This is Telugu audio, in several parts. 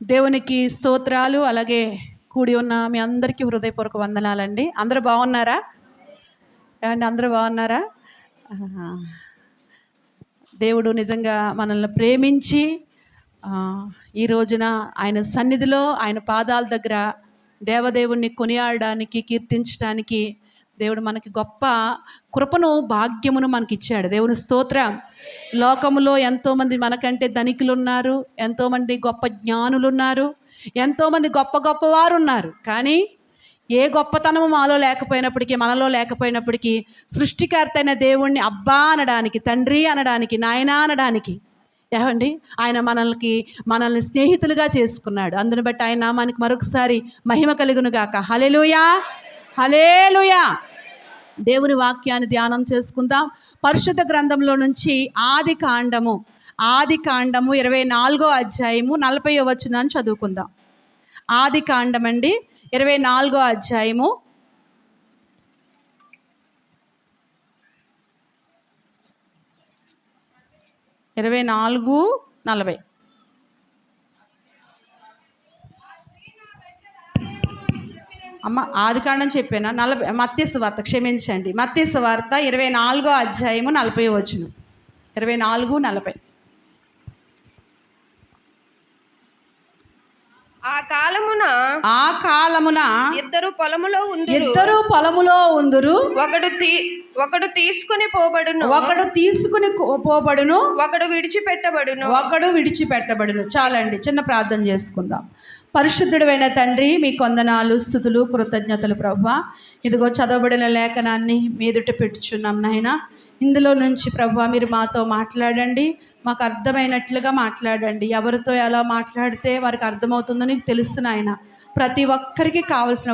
దేవునికి స్తోత్రాలు. అలాగే కూడి ఉన్న మీ అందరికీ హృదయపూర్వక వందనాలండి. అందరూ బాగున్నారా? ఏమండి, అందరూ బాగున్నారా? దేవుడు నిజంగా మనల్ని ప్రేమించి ఈ రోజున ఆయన సన్నిధిలో, ఆయన పాదాల దగ్గర దేవదేవుణ్ణి కొనియాడడానికి, కీర్తించడానికి దేవుడు మనకి గొప్ప కృపను, భాగ్యమును మనకి ఇచ్చాడు. దేవుని స్తోత్రం. లోకములో ఎంతోమంది మనకంటే ధనికులు ఉన్నారు, ఎంతోమంది గొప్ప జ్ఞానులు ఉన్నారు, ఎంతోమంది గొప్ప గొప్పవారు ఉన్నారు. కానీ ఏ గొప్పతనము మాలో లేకపోయినప్పటికీ, మనలో లేకపోయినప్పటికీ సృష్టికర్త అయిన దేవుణ్ణి అబ్బా అనడానికి, తండ్రి అనడానికి, నాయనా అనడానికి, ఏమండి, ఆయన మనల్ని స్నేహితులుగా చేసుకున్నాడు. అందుని బట్టి ఆయన నామానికి మరొకసారి మహిమ కలుగును గాక. హల్లెలూయా, హల్లెలూయా. దేవుని వాక్యాన్ని ధ్యానం చేసుకుందాం. పరిశుద్ధ గ్రంథంలో నుంచి ఆది కాండము 24వ అధ్యాయము 40వ వచనాన్ని చదువుకుందాం. ఆది కాండం అండి, 24వ అధ్యాయము 24:40. అమ్మ, ఆది కాండం చెప్పానా? 40 మత్తయి సువార్త, క్షమించండి, మత్తయి సువార్త 24వ అధ్యాయము 40వ వచనం. 24:40. ఆ కాలమున ఇద్దరు పొలములో ఉందురు, ఒకడు తీసుకుని పోబడును, ఒకడు విడిచిపెట్టబడును. చాలండి, చిన్న ప్రార్థన చేసుకుందాం. పరిశుద్ధుడైన తండ్రి, మీ కొందనాలు, స్తుతులు, కృతజ్ఞతలు ప్రభువా. ఇదిగో చదవబడిన లేఖనాన్ని మీదుట పెట్టుచున్నాం నాయన. ఇందులో నుంచి ప్రభువా మీరు మాతో మాట్లాడండి, మాకు అర్థమైనట్లుగా మాట్లాడండి. ఎవరితో ఎలా మాట్లాడితే వారికి అర్థమవుతుందో నీకు తెలుసు నాయన. ప్రతి ఒక్కరికి కావలసిన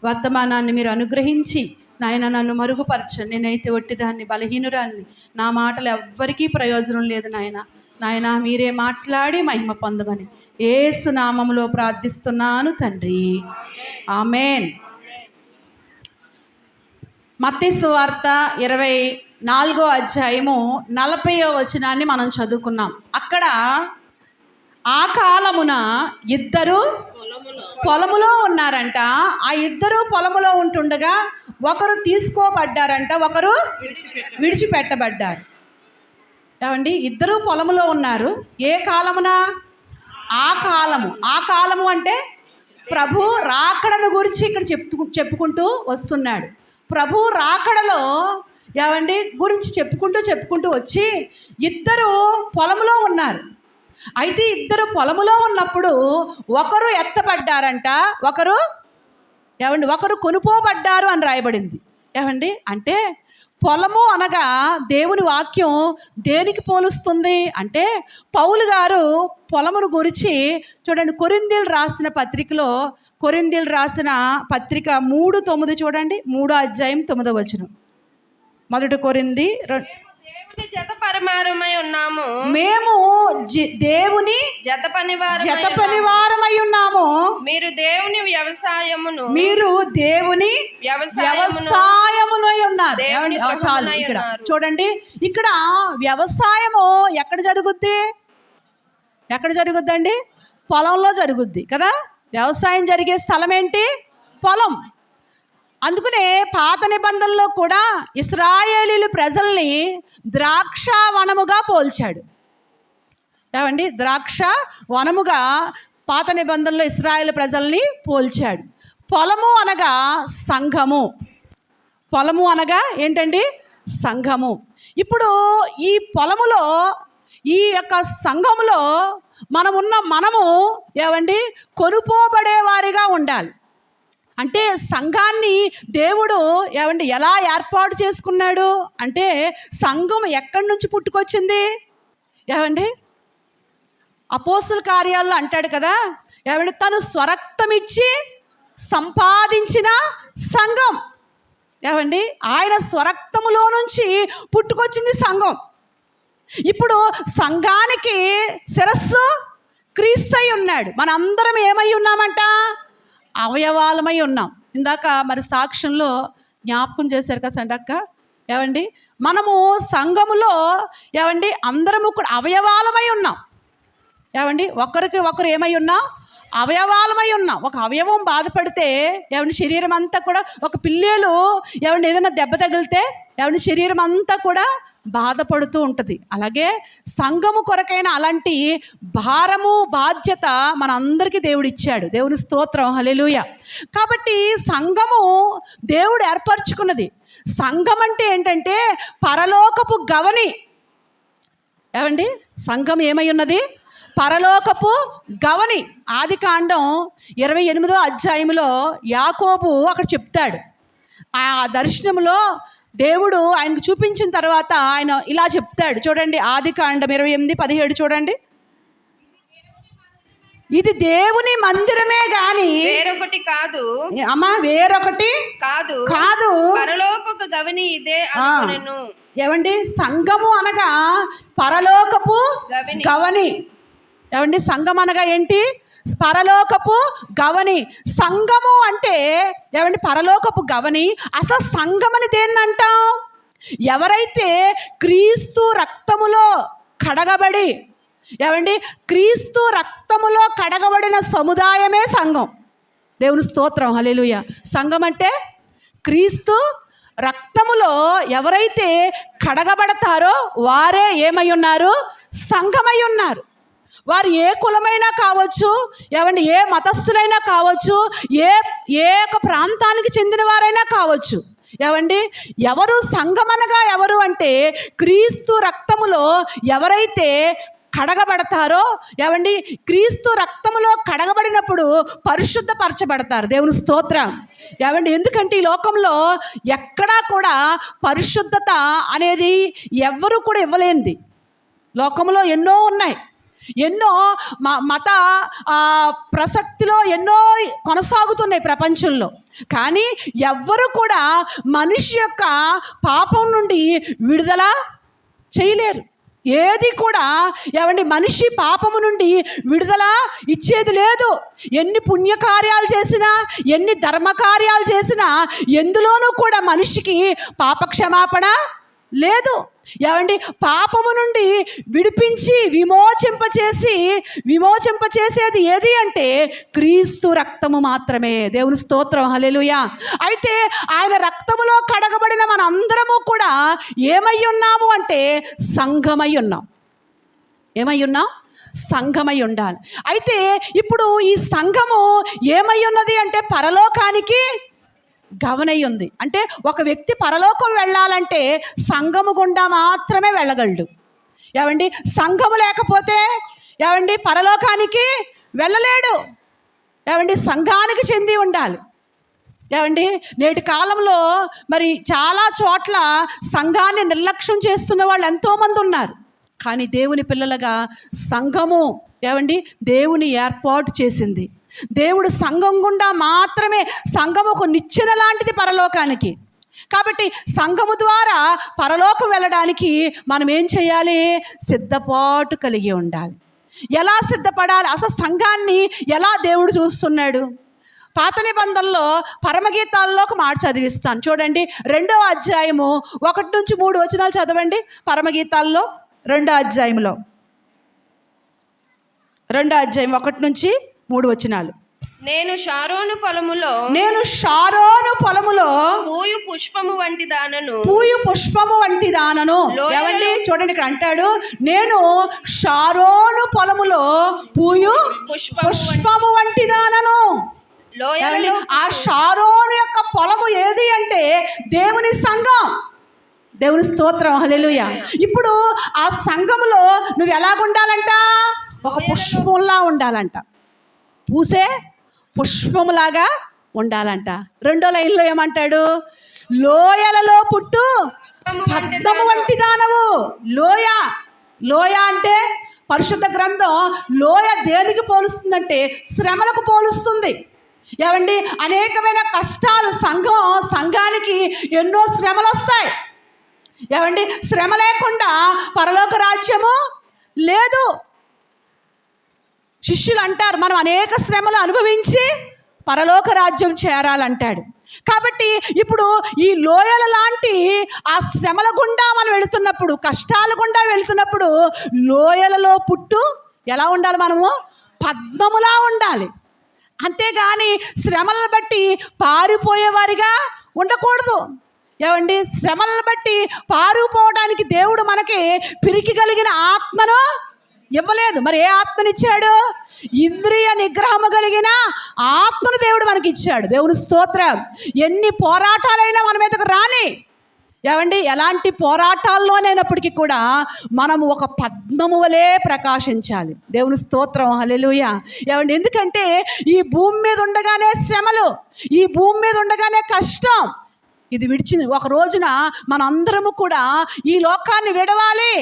వర్తమానాన్ని మీరు అనుగ్రహించి నాయన నన్ను మరుగుపరచండి. నేనైతే ఒట్టిదాన్ని, బలహీనురాన్ని, నా మాటలు ఎవ్వరికీ ప్రయోజనం లేదు నాయన మీరే మాట్లాడి మహిమ పొందమని యేసు నామములో ప్రార్థిస్తున్నాను తండ్రి, ఆమేన్. మత్తయి సువార్త 24వ అధ్యాయము 40వ వచనాన్ని మనం చదువుకున్నాం. అక్కడ ఆ కాలమున ఇద్దరు పొలములో ఉన్నారంట. ఆ ఇద్దరు పొలములో ఉంటుండగా ఒకరు తీసుకోబడ్డారంట, ఒకరు విడిచిపెట్టబడ్డారు. ఏమండి, ఇద్దరు పొలములో ఉన్నారు. ఏ కాలమున? ఆ కాలము అంటే ప్రభు రాకడను గురించి ఇక్కడ చెప్పుకుంటూ వస్తున్నాడు. ప్రభు రాకడలో ఏమండి గురించి చెప్పుకుంటూ వచ్చి ఇద్దరు పొలములో ఉన్నారు. అయితే ఇద్దరు పొలములో ఉన్నప్పుడు ఒకరు ఎత్తబడ్డారంట, ఒకరు కొనుపోబడ్డారు అని రాయబడింది. ఏమండి, అంటే పొలము అనగా దేవుని వాక్యం దేనికి పోలుస్తుంది అంటే, పౌలు గారు పొలమును గురించి చూడండి, కొరింథీయులు రాసిన పత్రిక 3:9 చూడండి. 3వ అధ్యాయం 9వ వచనం. 1 కొరింథీ మేము దేవుని జతపనివారమై ఉన్నాము, మీరు దేవుని వ్యవసాయమునై ఉన్నారు. చాలు, ఇక్కడ చూడండి. ఇక్కడ వ్యవసాయము ఎక్కడ జరుగుద్దండి? పొలంలో జరుగుద్ది కదా. వ్యవసాయం జరిగే స్థలం ఏంటి? పొలం. అందుకనే పాత నిబంధనలో కూడా ఇశ్రాయేలీలు ప్రజల్ని ద్రాక్ష వనముగా పోల్చాడు. ఏమండి, ద్రాక్ష వనముగా పాత నిబంధనలో ఇశ్రాయేలు ప్రజల్ని పోల్చాడు. పొలము అనగా సంఘము. పొలము అనగా ఏంటండి? సంఘము. ఇప్పుడు ఈ పొలములో, ఈ యొక్క సంఘములో మనము ఏమండి కొనుపోబడేవారిగా ఉండాలి. అంటే సంఘాన్ని దేవుడు ఏమండి ఎలా ఏర్పాటు చేసుకున్నాడు అంటే, సంఘం ఎక్కడి నుంచి పుట్టుకొచ్చింది? ఏమండి, అపోస్తుల కార్యాల్లో అంటాడు కదా, ఏమండి తను స్వరక్తమిచ్చి సంపాదించిన సంఘం. ఏమండి, ఆయన స్వరక్తములో నుంచి పుట్టుకొచ్చింది సంఘం. ఇప్పుడు సంఘానికి శిరస్సు క్రీస్తు అయి ఉన్నాడు. మనందరం ఏమై ఉన్నామంట? అవయవాలమై ఉన్నాం. ఇందాక మరి సాక్ష్యంలో జ్ఞాపకం చేశారు కదా సండక్క. ఏమండి, మనము సంఘములో ఏమండి అందరము కూడా అవయవాలమై ఉన్నాం. ఏమండి ఒకరికి ఒకరు ఏమై ఉన్నాం, అవయవాలమై ఉన్నాం. ఒక అవయవం బాధపడితే ఏమండి శరీరం అంతా కూడా, ఒక పిల్లేలు ఏమండి ఏదైనా దెబ్బ తగిలితే ఏమండి శరీరం అంతా కూడా బాధపడుతూ ఉంటుంది. అలాగే సంఘము కొరకైన అలాంటి భారము బాధ్యత మన అందరికీ దేవుడు ఇచ్చాడు. దేవుని స్తోత్రం, హల్లెలూయా. కాబట్టి సంఘము దేవుడు ఏర్పరచుకున్నది. సంఘం అంటే ఏంటంటే పరలోకపు గవని. ఏమండి సంఘం ఏమై ఉన్నది? పరలోకపు గవని. ఆదికాండం 28వ అధ్యాయంలో యాకోబు అక్కడ చెప్తాడు. ఆ దర్శనంలో దేవుడు ఆయనకు చూపించిన తర్వాత ఆయన ఇలా చెప్తాడు. చూడండి, ఆదికాండం 28:17 చూడండి. ఇది దేవుని మందిరమే గాని వేరొకటి కాదు. అమ్మా, వేరొకటి కాదు కాదు, పరలోకపు గవని ఇదే అనుకొనెను. ఏమండి సంఘము అనగా పరలోకపు గవని. ఏమండి సంఘం అనగా ఏంటి? పరలోకపు గవని. సంఘము అంటే ఏమండి పరలోకపు గవని. అసలు సంఘమని దేన్ని అంటాం? ఎవరైతే క్రీస్తు రక్తములో కడగబడి, ఏమండి క్రీస్తు రక్తములో కడగబడిన సముదాయమే సంఘం. దేవుని స్తోత్రం, హల్లెలూయా. సంఘం అంటే క్రీస్తు రక్తములో ఎవరైతే కడగబడతారో వారే ఏమై ఉన్నారు? సంఘమై ఉన్నారు. వారు ఏ కులమైనా కావచ్చు, ఏమండి ఏ మతస్థులైనా కావచ్చు, ఏ ఒక ప్రాంతానికి చెందిన వారైనా కావచ్చు. ఏమండి ఎవరు సంఘమనగా ఎవరు అంటే క్రీస్తు రక్తములో ఎవరైతే కడగబడతారో, ఏమండి క్రీస్తు రక్తములో కడగబడినప్పుడు పరిశుద్ధపరచబడతారు. దేవుని స్తోత్రం. ఏమండి ఎందుకంటే ఈ లోకంలో ఎక్కడా కూడా పరిశుద్ధత అనేది ఎవ్వరూ కూడా ఇవ్వలేనిది. లోకంలో ఎన్నో ఉన్నాయి, ఎన్నో మత ప్రసక్తిలో ఎన్నో కొనసాగుతున్నాయి ప్రపంచంలో. కానీ ఎవ్వరూ కూడా మనిషి యొక్క పాపం నుండి విడుదల చేయలేరు. ఏది కూడా ఏమండి మనిషి పాపము నుండి విడుదల ఇచ్చేది లేదు. ఎన్ని పుణ్యకార్యాలు చేసినా, ఎన్ని ధర్మకార్యాలు చేసినా ఎందులోనూ కూడా మనిషికి పాపక్షమాపణ లేదు. ఏమండి పాపము నుండి విడిపించి విమోచింపచేసేది ఏది అంటే క్రీస్తు రక్తము మాత్రమే. దేవుని స్తోత్రం, హల్లెలూయా. అయితే ఆయన రక్తములో కడగబడిన మన అందరము కూడా ఏమై ఉన్నాము అంటే సంఘమై ఉన్నాం. ఏమై ఉన్నాం? సంఘమై ఉండాలి. అయితే ఇప్పుడు ఈ సంఘము ఏమై ఉన్నది అంటే పరలోకానికి గవనై ఉంది. అంటే ఒక వ్యక్తి పరలోకం వెళ్ళాలంటే సంఘము గుండా మాత్రమే వెళ్ళగలడు. ఏమండి సంఘము లేకపోతే ఏమండి పరలోకానికి వెళ్ళలేడు. ఏమండి సంఘానికి చెంది ఉండాలి. ఏమండి నేటి కాలంలో మరి చాలా చోట్ల సంఘాన్ని నిర్లక్ష్యం చేస్తున్న వాళ్ళు ఎంతోమంది ఉన్నారు. కానీ దేవుని పిల్లలుగా సంఘము ఏమండి దేవుని ఏర్పాటు చేసింది. దేవుడు సంఘం గుండా మాత్రమే, సంఘం ఒక నిచ్చెన లాంటిది పరలోకానికి. కాబట్టి సంఘము ద్వారా పరలోకం వెళ్ళడానికి మనం ఏం చేయాలి? సిద్ధపాటు కలిగి ఉండాలి. ఎలా సిద్ధపడాలి? అసలు సంఘాన్ని ఎలా దేవుడు చూస్తున్నాడు? పాత నిబంధనలో పరమగీతాల్లో ఒక మాట చదివిస్తాను చూడండి. 2వ అధ్యాయము 1 నుంచి 3 వచనాలు చదవండి. పరమగీతాల్లో 2వ అధ్యాయంలో 2వ అధ్యాయం 1 నుంచి 3 వచనాలు. నేను షారోను పొలములో పూయు పుష్పము వంటి దానను. ఏమండి చూడండి, ఇక్కడ అంటాడు నేను షారోను పొలములో పూయు పుష్పము వంటి దానను. ఆ షారోను యొక్క పొలము ఏది అంటే దేవుని సంఘం. దేవుని స్తోత్రం, హల్లెలూయా. ఇప్పుడు ఆ సంఘములో నువ్వు ఎలాగుండాలంట? ఒక పుష్పంలా ఉండాలంట. పూసే పుష్పములాగా ఉండాలంట. 2వ లైన్లో ఏమంటాడు? లోయలలో పుట్టు పద్మము వంటి దానవు. లోయ అంటే పరిశుద్ధ గ్రంథం లోయ దేనికి పోలుస్తుందంటే శ్రమలకు పోలుస్తుంది. ఏమండి అనేకమైన కష్టాలు, సంఘానికి ఎన్నో శ్రమలు వస్తాయి. ఏమండి శ్రమ లేకుండా పరలోక రాజ్యము లేదు. శిష్యులు అంటారు మనం అనేక శ్రమలు అనుభవించి పరలోక రాజ్యం చేరాలంటాడు. కాబట్టి ఇప్పుడు ఈ లోయల లాంటి ఆ శ్రమల గుండా మనం వెళుతున్నప్పుడు, కష్టాల గుండా వెళుతున్నప్పుడు లోయలలో పుట్టు ఎలా ఉండాలి? మనము పద్మములా ఉండాలి. అంతేగాని శ్రమలను బట్టి పారిపోయేవారిగా ఉండకూడదు. ఏమండి, శ్రమలను బట్టి పారిపోవడానికి దేవుడు మనకి పిరికి కలిగిన ఆత్మను ఇవ్వలేదు. మరి ఏ ఆత్మనిచ్చాడు? ఇంద్రియ నిగ్రహము కలిగిన ఆత్మను దేవుడు మనకి ఇచ్చాడు. దేవుని స్తోత్రం. ఎన్ని పోరాటాలైనా మన మీదకు రాని, ఏమండి, ఎలాంటి పోరాటాల్లోనైనప్పటికీ కూడా మనము ఒక పద్మము వలె ప్రకాశించాలి. దేవుని స్తోత్రం. హల్లెలూయా. ఏమండి, ఎందుకంటే ఈ భూమి మీద ఉండగానే శ్రమలు, ఈ భూమి మీద ఉండగానే కష్టం, ఇది విడిచింది. ఒక రోజున మనందరము కూడా ఈ లోకాన్ని విడవాలి.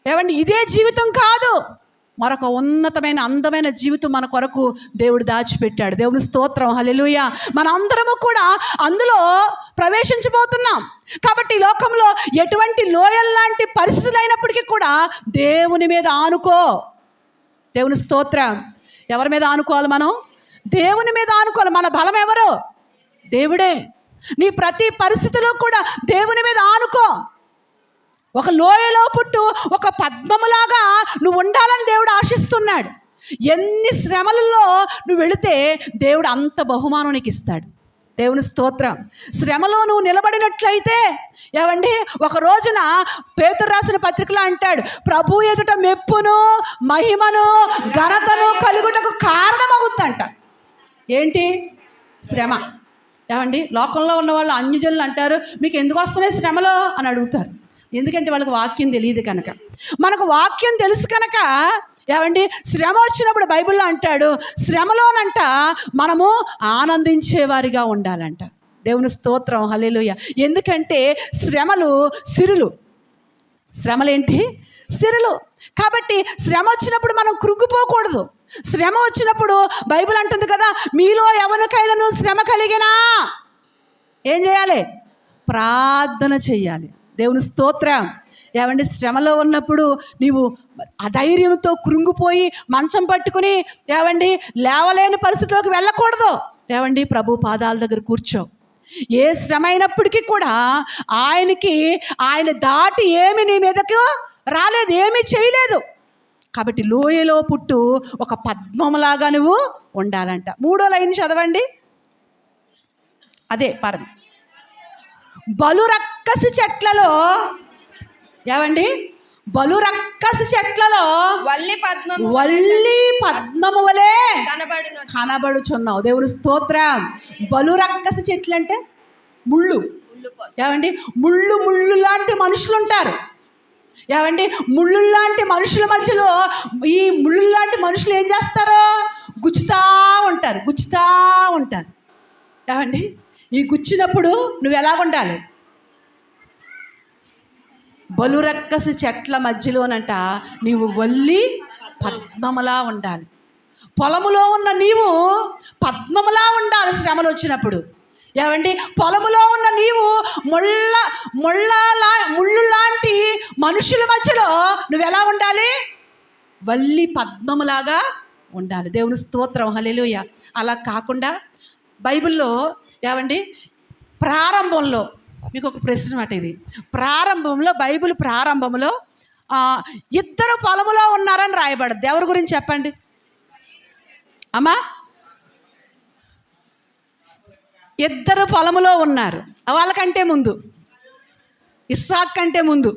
ఏమండి, ఇదే జీవితం కాదు, మరొక ఉన్నతమైన అందమైన జీవితం మన కొరకు దేవుడు దాచిపెట్టాడు. దేవుని స్తోత్రం. హల్లెలూయా. మన అందరము కూడా అందులో ప్రవేశించబోతున్నాం. కాబట్టి ఈ లోకంలో ఎటువంటి లోయల్లాంటి పరిస్థితులు అయినప్పటికీ కూడా దేవుని మీద ఆనుకో. దేవుని స్తోత్రం. ఎవరి మీద ఆనుకోవాలి? మనం దేవుని మీద ఆనుకోవాలి. మన బలం ఎవరు? దేవుడే. నీ ప్రతి పరిస్థితిలో కూడా దేవుని మీద ఆనుకో. ఒక లోయలో పుట్టు ఒక పద్మములాగా నువ్వు ఉండాలని దేవుడు ఆశిస్తున్నాడు. ఎన్ని శ్రమలలో నువ్వు వెళితే దేవుడు అంత బహుమానం నీకు ఇస్తాడు. దేవుని స్తోత్రం. శ్రమలో నువ్వు నిలబడినట్లయితే, ఏమండి, ఒక రోజున పేతురు రాసిన పత్రికలో అంటాడు, ప్రభు ఎదుట మెప్పును మహిమను ఘనతను కలుగుటకు కారణమవుద్దంట. ఏంటి? శ్రమ. ఏమండి, లోకంలో ఉన్న వాళ్ళు అన్యజనులు అంటారు, మీకు ఎందుకు వస్తున్నాయి శ్రమలో అని అడుగుతారు. ఎందుకంటే వాళ్ళకి వాక్యం తెలియదు కనుక. మనకు వాక్యం తెలుసు కనుక, ఏమండి, శ్రమ వచ్చినప్పుడు బైబిల్లో అంటాడు, శ్రమలోనంట మనము ఆనందించేవారిగా ఉండాలంట. దేవుని స్తోత్రం. హల్లెలూయా. ఎందుకంటే శ్రమలు సిరులు. శ్రమలేంటి? సిరులు. కాబట్టి శ్రమ వచ్చినప్పుడు మనం కృంగిపోకూడదు. శ్రమ వచ్చినప్పుడు బైబిల్ అంటుంది కదా, మీలో ఎవరికైనా శ్రమ కలిగినా ఏం చేయాలి? ప్రార్థన చెయ్యాలి. దేవుని స్తోత్రం. ఏమండి, శ్రమలో ఉన్నప్పుడు నీవు అధైర్యంతో కృంగిపోయి మంచం పట్టుకుని, ఏమండి, లేవలేని పరిస్థితిలోకి వెళ్ళకూడదు. ఏమండి, ప్రభు పాదాల దగ్గర కూర్చో. ఏ శ్రమ అయినప్పటికీ కూడా ఆయన దాటి ఏమి నీ మీదకు రాలేదు, ఏమీ చేయలేదు. కాబట్టి లోయలో పుట్టు ఒక పద్మములాగా నువ్వు ఉండాలంట. 3వ లైన్ చదవండి. అదే బలు రక్కసి చెట్లలో, ఏమండి, బలు రక్కసి చెట్లలో వల్లి పద్మము వలె కనబడుచున్నావు. దేవుని స్తోత్రం. బలు రక్కసి చెట్లు అంటే ముళ్ళు. ఏమండి, ముళ్ళు లాంటి మనుషులు ఉంటారు. ఏమండి, ముళ్ళు లాంటి మనుషుల మధ్యలో ఈ ముళ్ళు లాంటి మనుషులు ఏం చేస్తారో గుచ్చుతా ఉంటారు. ఏమండి, ఈ గుచ్చినప్పుడు నువ్వు ఎలాగుండాలి? బలురక్కసి చెట్ల మధ్యలోనంట నీవు వల్లి పద్మములా ఉండాలి. పొలములో ఉన్న నీవు పద్మములా ఉండాలి శ్రమలు వచ్చినప్పుడు. ఏమండి, పొలములో ఉన్న నీవు ముళ్ళు లాంటి మనుషుల మధ్యలో నువ్వు ఎలా ఉండాలి? వల్లి పద్మములాగా ఉండాలి. దేవుని స్తోత్రం. హల్లెలూయా. అలా కాకుండా బైబిల్లో, ఏమండి, ప్రారంభంలో మీకు ఒక ప్రశ్న మాట. ఇది ప్రారంభంలో, బైబిల్ ప్రారంభంలో ఇద్దరు పొలములో ఉన్నారని రాయబడద్దు. ఎవరి గురించి చెప్పండి అమ్మా? ఇద్దరు పొలములో ఉన్నారు. వాళ్ళకంటే ముందు, ఇస్సాకు కంటే ముందు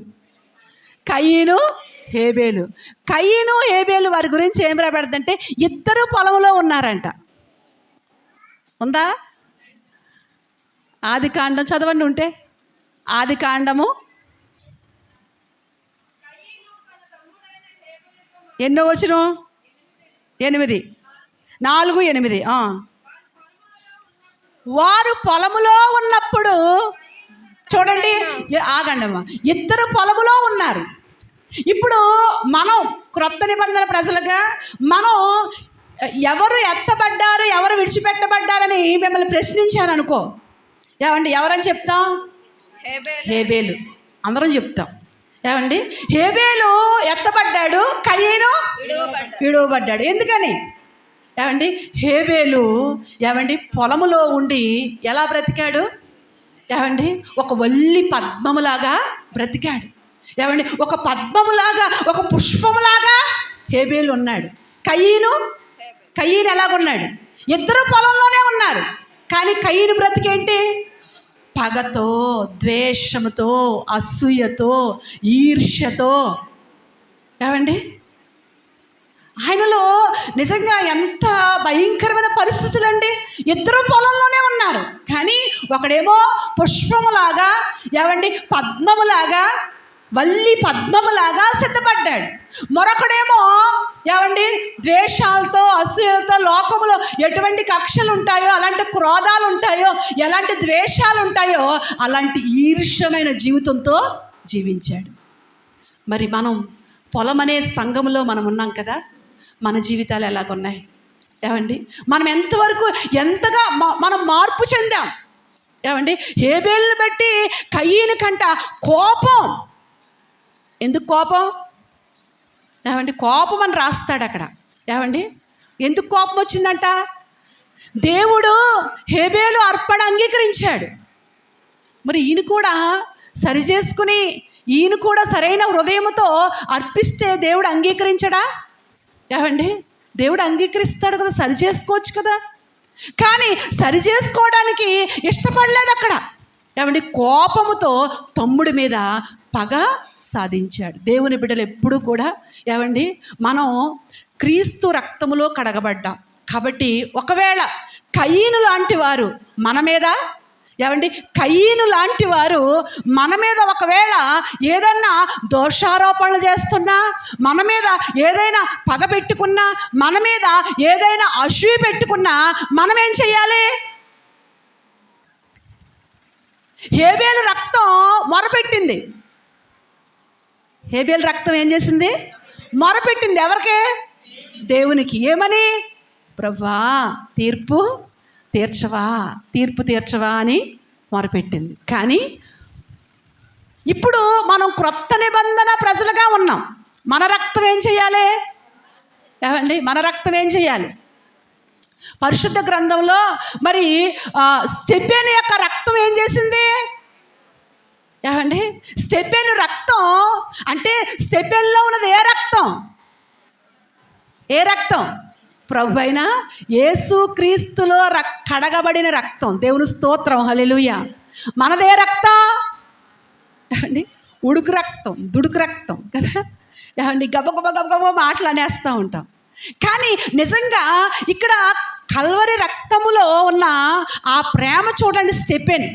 కయీను హేబేలు వారి గురించి ఏం రాయబడద్దంటే ఇద్దరు పొలములో ఉన్నారంట. ఉందా? ఆదికాండం చదవండి ఉంటే. ఆదికాండము 8వ వచనం 8, 4, 8. వారు పొలములో ఉన్నప్పుడు, చూడండి, ఆగండమ్మా, ఇద్దరు పొలములో ఉన్నారు. ఇప్పుడు మనం క్రొత్త నిబంధన ప్రజలుగా మనం ఎవరు ఎత్తబడ్డారు, ఎవరు విడిచిపెట్టబడ్డారని మిమ్మల్ని ప్రశ్నించాను అనుకో, ఏమండి, ఎవరని చెప్తాం? హేబేలు. అందరం చెప్తాం. ఏమండి, హేబేలు ఎత్తబడ్డాడు, కయీను విడువబడ్డాడు. ఎందుకని? ఏమండి, హేబేలు, ఏమండి, పొలములో ఉండి ఎలా బ్రతికాడు? ఏమండి, ఒక వల్లి పద్మములాగా బ్రతికాడు. ఏమండి ఒక పద్మములాగా, ఒక పుష్పములాగా హేబేలు ఉన్నాడు. కయీను ఎలాగున్నాడు? ఇద్దరు పొలంలోనే ఉన్నారు. కానీ కయీను బ్రతికేంటి? పగతో, ద్వేషముతో, అసూయతో, ఈర్ష్యతో. ఏమండి ఆయనలో నిజంగా ఎంత భయంకరమైన పరిస్థితులండి. ఇద్దరు పొలంలోనే ఉన్నారు. కానీ ఒకడేమో పుష్పములాగా, ఏమండి పద్మములాగా, వల్లి పద్మములాగా సిద్ధపడ్డాడు. మరొకడేమో ఏమండి ద్వేషాలతో, అసూయలతో, లోకములో ఎటువంటి కక్షలు ఉంటాయో, అలాంటి క్రోధాలు ఉంటాయో, ఎలాంటి ద్వేషాలు ఉంటాయో అలాంటి ఈర్ష్యమైన జీవితంతో జీవించాడు. మరి మనం పొలం అనే సంఘంలో మనం ఉన్నాం కదా, మన జీవితాలు ఎలాగున్నాయి? ఏమండి మనం ఎంతగా మనం మార్పు చెందాం? ఏమండి హేబేలుని బట్టి కయీను కంట కోపం. ఎందుకు కోపం? ఏమండి కోపం అని రాస్తాడు అక్కడ. ఏమండి ఎందుకు కోపం వచ్చిందంట? దేవుడు హేబేలు అర్పణ అంగీకరించాడు. మరి ఈయన కూడా సరి చేసుకుని, ఈయన కూడా సరైన హృదయంతో అర్పిస్తే దేవుడు అంగీకరించడా? ఏమండి దేవుడు అంగీకరిస్తాడు కదా, సరి చేసుకోవచ్చు కదా. కానీ సరి చేసుకోవడానికి ఇష్టపడలేదు అక్కడ. ఏమండి కోపముతో తమ్ముడి మీద పగ సాధించాడు. దేవుని బిడ్డలు ఎప్పుడూ కూడా ఏమండి మనం క్రీస్తు రక్తములో కడగబడ్డాం కాబట్టి ఒకవేళ కయీను లాంటి వారు మన మీద, ఏమండి కయీను లాంటి వారు మన మీద ఒకవేళ ఏదన్నా దోషారోపణలు చేస్తున్నా, మన మీద ఏదైనా పగ పెట్టుకున్నా, మన మీద ఏదైనా అసూయ పెట్టుకున్నా మనం ఏం చెయ్యాలి? హేబేలు రక్తం మొరపెట్టింది. హేబేలు రక్తం ఏం చేసింది? మొరపెట్టింది. ఎవరికి? దేవునికి. ఏమని? ప్రభువా తీర్పు తీర్చవా అని మొరపెట్టింది. కానీ ఇప్పుడు మనం క్రొత్త నిబంధన ప్రజలుగా ఉన్నాం. మన రక్తం ఏం చేయాలి? ఏమండి మన రక్తం ఏం చేయాలి? పరిశుద్ధ గ్రంథంలో మరి స్టెఫెను యొక్క రక్తం ఏం చేసింది? ఏమండి స్టెఫెను రక్తం అంటే స్టెఫెనులో ఉన్నది ఏ రక్తం? ప్రభు అయిన యేసు క్రీస్తులో కడగబడిన రక్తం. దేవుని స్తోత్రం, హల్లెలూయా. మనదే రక్తం ఏమండి ఉడుకు రక్తం, దుడుకు రక్తం కదా. ఏమండి గబగబ మాట్లాడేస్తూ ఉంటాం. కానీ నిజంగా ఇక్కడ కల్వరి రక్తములో ఉన్న ఆ ప్రేమ చూడండి. స్టెఫెను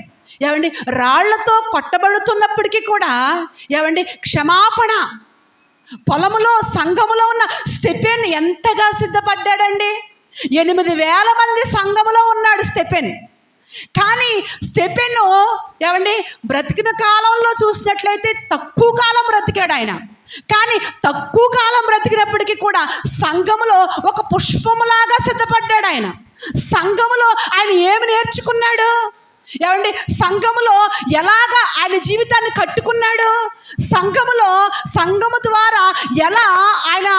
ఏమండి రాళ్లతో కొట్టబడుతున్నప్పటికీ కూడా ఏమండి క్షమాపణ. పొలములో సంఘములో ఉన్న స్టెఫెను ఎంతగా సిద్ధపడ్డాడండి. 8,000 మంది సంఘములో ఉన్నాడు స్టెఫెను. కానీ స్టెఫెను ఏమండి బ్రతికిన కాలంలో చూసినట్లయితే తక్కువ కాలం బ్రతికాడు ఆయన. కానీ తక్కువ కాలం బ్రతికినప్పటికీ కూడా సంఘములో ఒక పుష్పములాగా సిద్ధపడ్డాడు ఆయన. సంఘములో ఆయన ఏమి నేర్చుకున్నాడు? ఏమండి సంఘములో ఎలాగా ఆయన జీవితాన్ని కట్టుకున్నాడు? సంఘము ద్వారా ఎలా ఆయన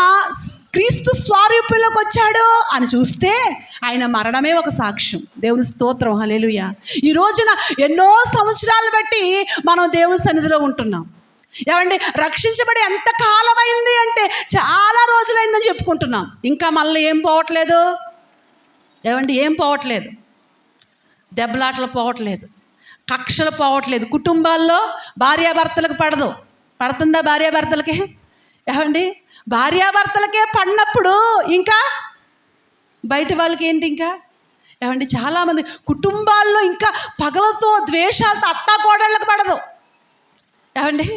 క్రీస్తు స్వరూపంలోకి వచ్చాడు అని చూస్తే ఆయన మరణమే ఒక సాక్ష్యం. దేవుని స్తోత్రం, హల్లెలూయా. ఈ రోజున ఎన్నో సంవత్సరాలు బట్టి మనం దేవుని సన్నిధిలో ఉంటున్నాం. ఏమండి రక్షించబడి ఎంత కాలమైంది అంటే చాలా రోజులైందని చెప్పుకుంటున్నాం. ఇంకా మళ్ళీ ఏం పోవట్లేదు? ఏమండి ఏం పోవట్లేదు? దెబ్బలాటలు పోవట్లేదు, కక్షలు పోవట్లేదు. కుటుంబాల్లో భార్యాభర్తలకు పడుతుందా? భార్యాభర్తలకే ఏమండి భార్యాభర్తలకే పడినప్పుడు ఇంకా బయట వాళ్ళకి ఏంటి? ఇంకా ఏమండి చాలామంది కుటుంబాల్లో ఇంకా పగలతో ద్వేషాలతో అత్తాకోడళ్ళకి పడదు. ఏమండి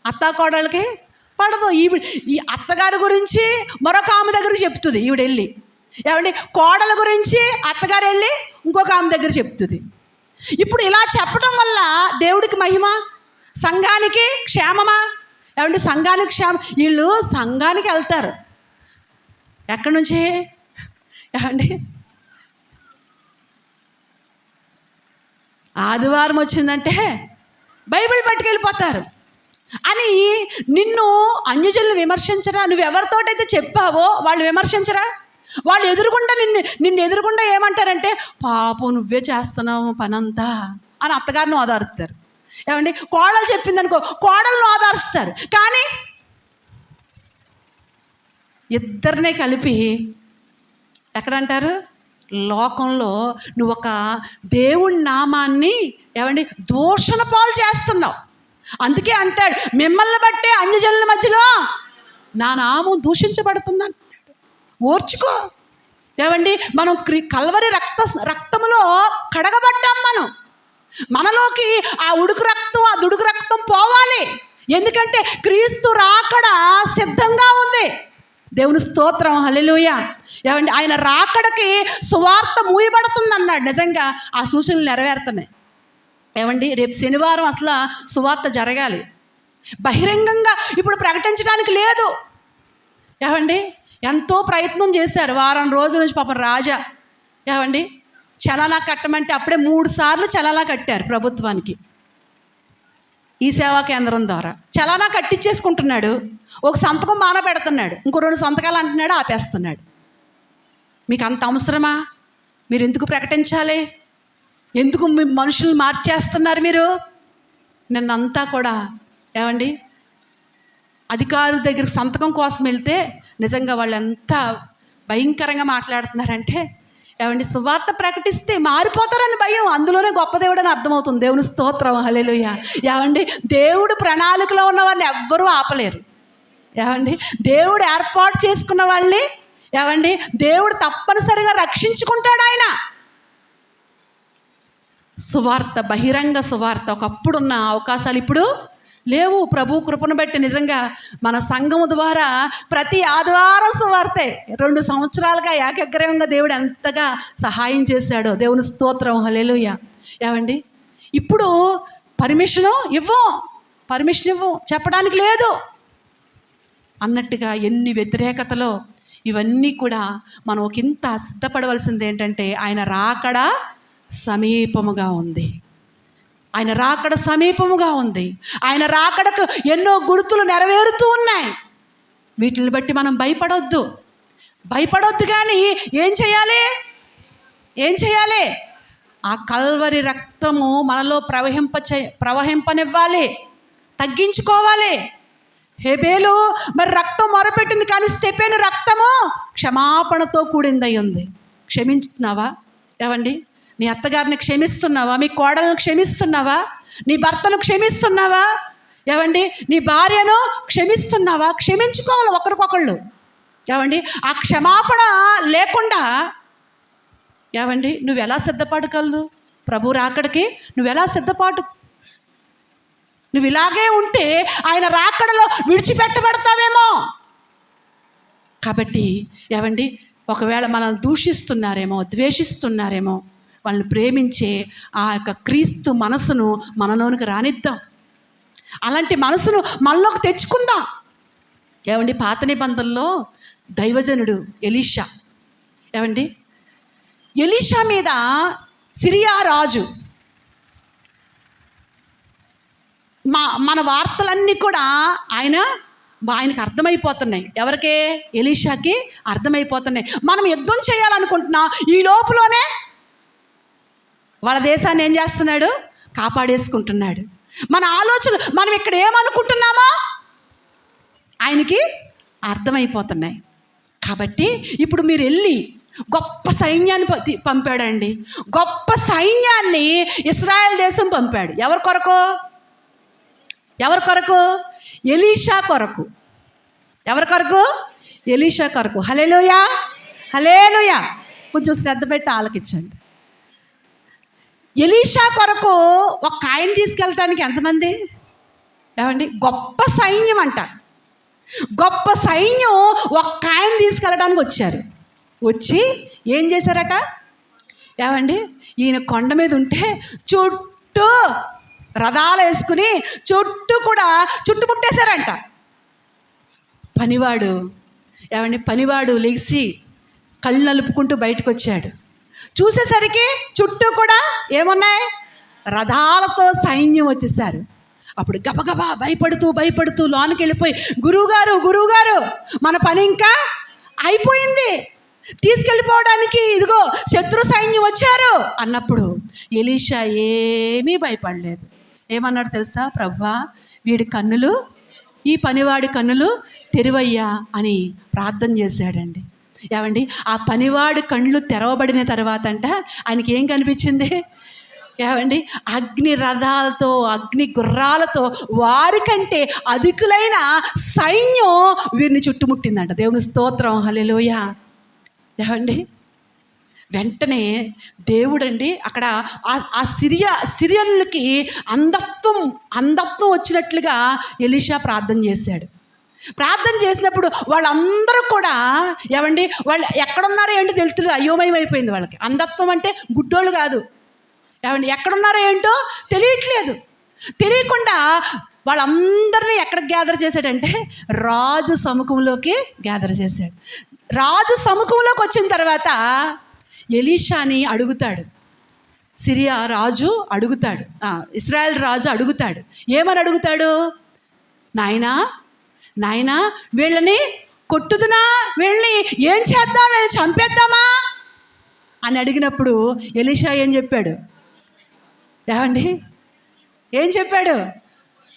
అత్తాకోడళ్ళకి పడదు. ఈ అత్తగారి గురించి మరొక ఆమె దగ్గరికి చెప్తుంది ఈవిడ వెళ్ళి. ఏమండి కోడల గురించి అత్తగారు వెళ్ళి ఇంకొక ఆమె దగ్గర చెప్తుంది. ఇప్పుడు ఇలా చెప్పడం వల్ల దేవుడికి మహిమ, సంఘానికి క్షేమమా? ఏమండి సంఘానికి క్షేమం. వీళ్ళు సంఘానికి వెళ్తారు ఎక్కడి నుంచి? ఏమండి ఆదివారం వచ్చిందంటే బైబిల్ పట్టుకెళ్ళిపోతారు అని నిన్ను అన్యజనులు విమర్శించరా? నువ్వు ఎవరితోటైతే చెప్పావో వాళ్ళు విమర్శించరా? వాళ్ళు ఎదురుగుండా నిన్ను ఎదురుగుండా ఏమంటారంటే పాపం నువ్వే చేస్తున్నావు పనంతా అని అత్తగారిని ఓదారుతారు. ఏమండి, కోడలు చెప్పిందనుకో కోడలను ఆదరిస్తారు, కానీ ఇద్దరినే కలిపి ఎక్కడంటారు? లోకంలో నువ్వు ఒక దేవుడి నామాన్ని ఏమండి దూషణ పాలు చేస్తున్నావు. అందుకే అంటాడు, మిమ్మల్ని బట్టే అన్యజనుల మధ్యలో నా నామం దూషించబడుతుంది అంటున్నాడు. ఓర్చుకో. ఏమండి, మనం కల్వరి రక్తములో కడగబడ్డాం. మనలోకి ఆ ఉడుకు రక్తం, ఆ దుడుకు రక్తం పోవాలి. ఎందుకంటే క్రీస్తు రాకడ సిద్ధంగా ఉంది. దేవుని స్తోత్రం, హల్లెలూయా. ఏమండి, ఆయన రాకడకి సువార్త మూయబడుతుంది అన్నాడు. నిజంగా ఆ సూచనలు నెరవేరుతున్నాయి. ఏమండి, రేపు శనివారం అసలు సువార్త జరగాలి. బహిరంగంగా ఇప్పుడు ప్రకటించడానికి లేదు. ఏమండి, ఎంతో ప్రయత్నం చేశారు. వారం రోజుల నుంచి పాపం రాజా ఏమండి చలానా కట్టమంటే అప్పుడే 3 సార్లు చలానా కట్టారు ప్రభుత్వానికి. ఈ సేవా కేంద్రం ద్వారా చలానా కట్టించేసుకుంటున్నాడు. ఒక సంతకం మాన పెడుతున్నాడు, ఇంకో 2 సంతకాలు అంటున్నాడు, ఆపేస్తున్నాడు. మీకు అంత అవసరమా? మీరు ఎందుకు ప్రకటించాలి? ఎందుకు మీ మనుషులు మార్చేస్తున్నారు మీరు? నిన్నంతా కూడా ఏమండి అధికారుల దగ్గర సంతకం కోసం వెళ్తే నిజంగా వాళ్ళు ఎంత భయంకరంగా మాట్లాడుతున్నారంటే, ఏమండి సువార్త ప్రకటిస్తే మారిపోతారని భయం. అందులోనే గొప్ప దేవుడు అని అర్థమవుతుంది. దేవుని స్తోత్రం, హల్లెలూయా. ఏమండి, దేవుడు ప్రణాళికలో ఉన్న వారిని ఎవ్వరూ ఆపలేరు. ఏమండి, దేవుడు ఏర్పాటు చేసుకున్న వాళ్ళని ఏమండి దేవుడు తప్పనిసరిగా రక్షించుకుంటాడు. ఆయన సువార్త, బహిరంగ సువార్త ఒకప్పుడున్న అవకాశాలు ఇప్పుడు లేవు. ప్రభు కృపను బట్టి నిజంగా మన సంఘము ద్వారా ప్రతి ఆదివారం సువార్తే. 2 సంవత్సరాలుగా ఏకగ్రీవంగా దేవుడు ఎంతగా సహాయం చేశాడో. దేవుని స్తోత్రం, హల్లెలూయా. ఏమండి, ఇప్పుడు పర్మిషన్ ఇవ్వం, చెప్పడానికి లేదు అన్నట్టుగా ఎన్ని వ్యతిరేకతలో ఇవన్నీ కూడా మనం ఒకంత సిద్ధపడవలసింది ఏంటంటే ఆయన రాకడ సమీపముగా ఉంది. ఆయన రాకడ సమీపముగా ఉంది. ఆయన రాకడకు ఎన్నో గుర్తులు నెరవేరుతూ ఉన్నాయి. వీటిని బట్టి మనం భయపడొద్దు. కానీ ఏం చేయాలి? ఆ కల్వరి రక్తము మనలో ప్రవహింపనివ్వాలి, తగ్గించుకోవాలి. హేబేలు మరి రక్తం మొరపెట్టింది, కానీ స్తెఫెను రక్తము క్షమాపణతో కూడిందై ఉంది. క్షమించుతున్నావా? ఏమండి, నీ అత్తగారిని క్షమిస్తున్నావా? మీ కోడలను క్షమిస్తున్నావా? నీ భర్తను క్షమిస్తున్నావా? ఏమండి, నీ భార్యను క్షమిస్తున్నావా? క్షమించుకోవాలి ఒకరికొకళ్ళు. ఏమండి, ఆ క్షమాపణ లేకుండా ఏమండి నువ్వు ఎలా సిద్ధపడగలదు? ప్రభు రాకడికి నువ్వెలా సిద్ధపాటు? నువ్వు ఇలాగే ఉంటే ఆయన రాకడలో విడిచిపెట్టబడతావేమో. కాబట్టి ఏమండి, ఒకవేళ మనల్ని దూషిస్తున్నారేమో, ద్వేషిస్తున్నారేమో, వాళ్ళని ప్రేమించే ఆ యొక్క క్రీస్తు మనసును మనలోనికి రానిద్దాం. అలాంటి మనసును మనలోకి తెచ్చుకుందాం. ఏమండి, పాత నిబంధనలో దైవజనుడు ఎలీషా, ఏమండి ఎలీషా మీద సిరియా రాజు, మన వార్తలన్నీ కూడా ఆయనకు అర్థమైపోతున్నాయి. ఎవరికే? ఎలీషాకి అర్థమైపోతున్నాయి. మనం యుద్ధం చేయాలనుకుంటున్నాం, ఈ లోపులోనే వాళ్ళ దేశాన్ని ఏం చేస్తున్నాడు? కాపాడేసుకుంటున్నాడు. మన ఆలోచనలు మనం ఇక్కడ ఏమనుకుంటున్నామో ఆయనకి అర్థమైపోతున్నాయి. కాబట్టి ఇప్పుడు మీరు వెళ్ళి గొప్ప సైన్యాన్ని పంపాడండి. గొప్ప సైన్యాన్ని ఇశ్రాయేల్ దేశం పంపాడు. ఎవరి కొరకు? ఎలీషా కొరకు. ఎవరి కొరకు? ఎలీషా కొరకు. హల్లెలూయా, హల్లెలూయా. కొంచెం శ్రద్ధ పెట్టి ఆలకించండి. ఎలీషా కొరకు ఒక ఆయన తీసుకెళ్ళటానికి ఎంతమంది? ఏమండి, గొప్ప సైన్యం అంట. గొప్ప సైన్యం ఒక ఆయన తీసుకెళ్ళడానికి వచ్చారు. వచ్చి ఏం చేశారట? ఏమండి, ఈయన కొండ మీద ఉంటే చుట్టూ రథాలు వేసుకుని చుట్టుముట్టేశారంట. పనివాడు లెగిసి కళ్ళు నలుపుకుంటూ బయటకు వచ్చాడు. చూసేసరికి చుట్టూ కూడా ఏమున్నాయి? రథాలతో సైన్యం వచ్చేసారు. అప్పుడు గబగబా భయపడుతూ లోనికి వెళ్ళిపోయి, గురువుగారు మన పని ఇంకా అయిపోయింది, తీసుకెళ్ళిపోవడానికి ఇదిగో శత్రు సైన్యం వచ్చారు అన్నప్పుడు ఎలీషా ఏమీ భయపడలేదు. ఏమన్నాడు తెలుసా? ప్రభువా, వీడి కన్నులు, ఈ పనివాడి కన్నులు తెరువయ్యా అని ప్రార్థన చేశాడండి. ఏమండి, ఆ పనివాడి కళ్ళు తెరవబడిన తర్వాత అంట ఆయనకి ఏం కనిపించింది? ఏమండి, అగ్ని రథాలతో, అగ్ని గుర్రాలతో, వారికంటే అధికులైన సైన్యం వీరిని చుట్టుముట్టిందంట. దేవుని స్తోత్రం, హల్లెలూయా. ఏమండి, వెంటనే దేవుడండి అక్కడ ఆ సిరియన్లకి అంధత్వం వచ్చినట్లుగా ఎలీషా ప్రార్థన చేశాడు. ప్రార్థన చేసినప్పుడు వాళ్ళందరూ కూడా ఏమండి, వాళ్ళు ఎక్కడున్నారో ఏంటో తెలుస్తుంది, అయోమయం అయిపోయింది వాళ్ళకి. అంధత్వం అంటే గుడ్డోళ్ళు కాదు. ఏమండి, ఎక్కడున్నారో ఏంటో తెలియట్లేదు. తెలియకుండా వాళ్ళందరినీ ఎక్కడికి గ్యాదర్ చేశాడంటే రాజు సముఖంలోకి గ్యాదర్ చేశాడు. రాజు సముఖంలోకి వచ్చిన తర్వాత ఎలీషాని అడుగుతాడు. సిరియా రాజు అడుగుతాడు, ఇశ్రాయేల్ రాజు అడుగుతాడు. ఏమని అడుగుతాడు? నాయనా వీళ్ళని కొట్టుదునా, వీళ్ళని ఏం చేద్దాం, వీళ్ళని చంపేద్దామా అని అడిగినప్పుడు ఎలీషా ఏం చెప్పాడు? ఏమండి, ఏం చెప్పాడు?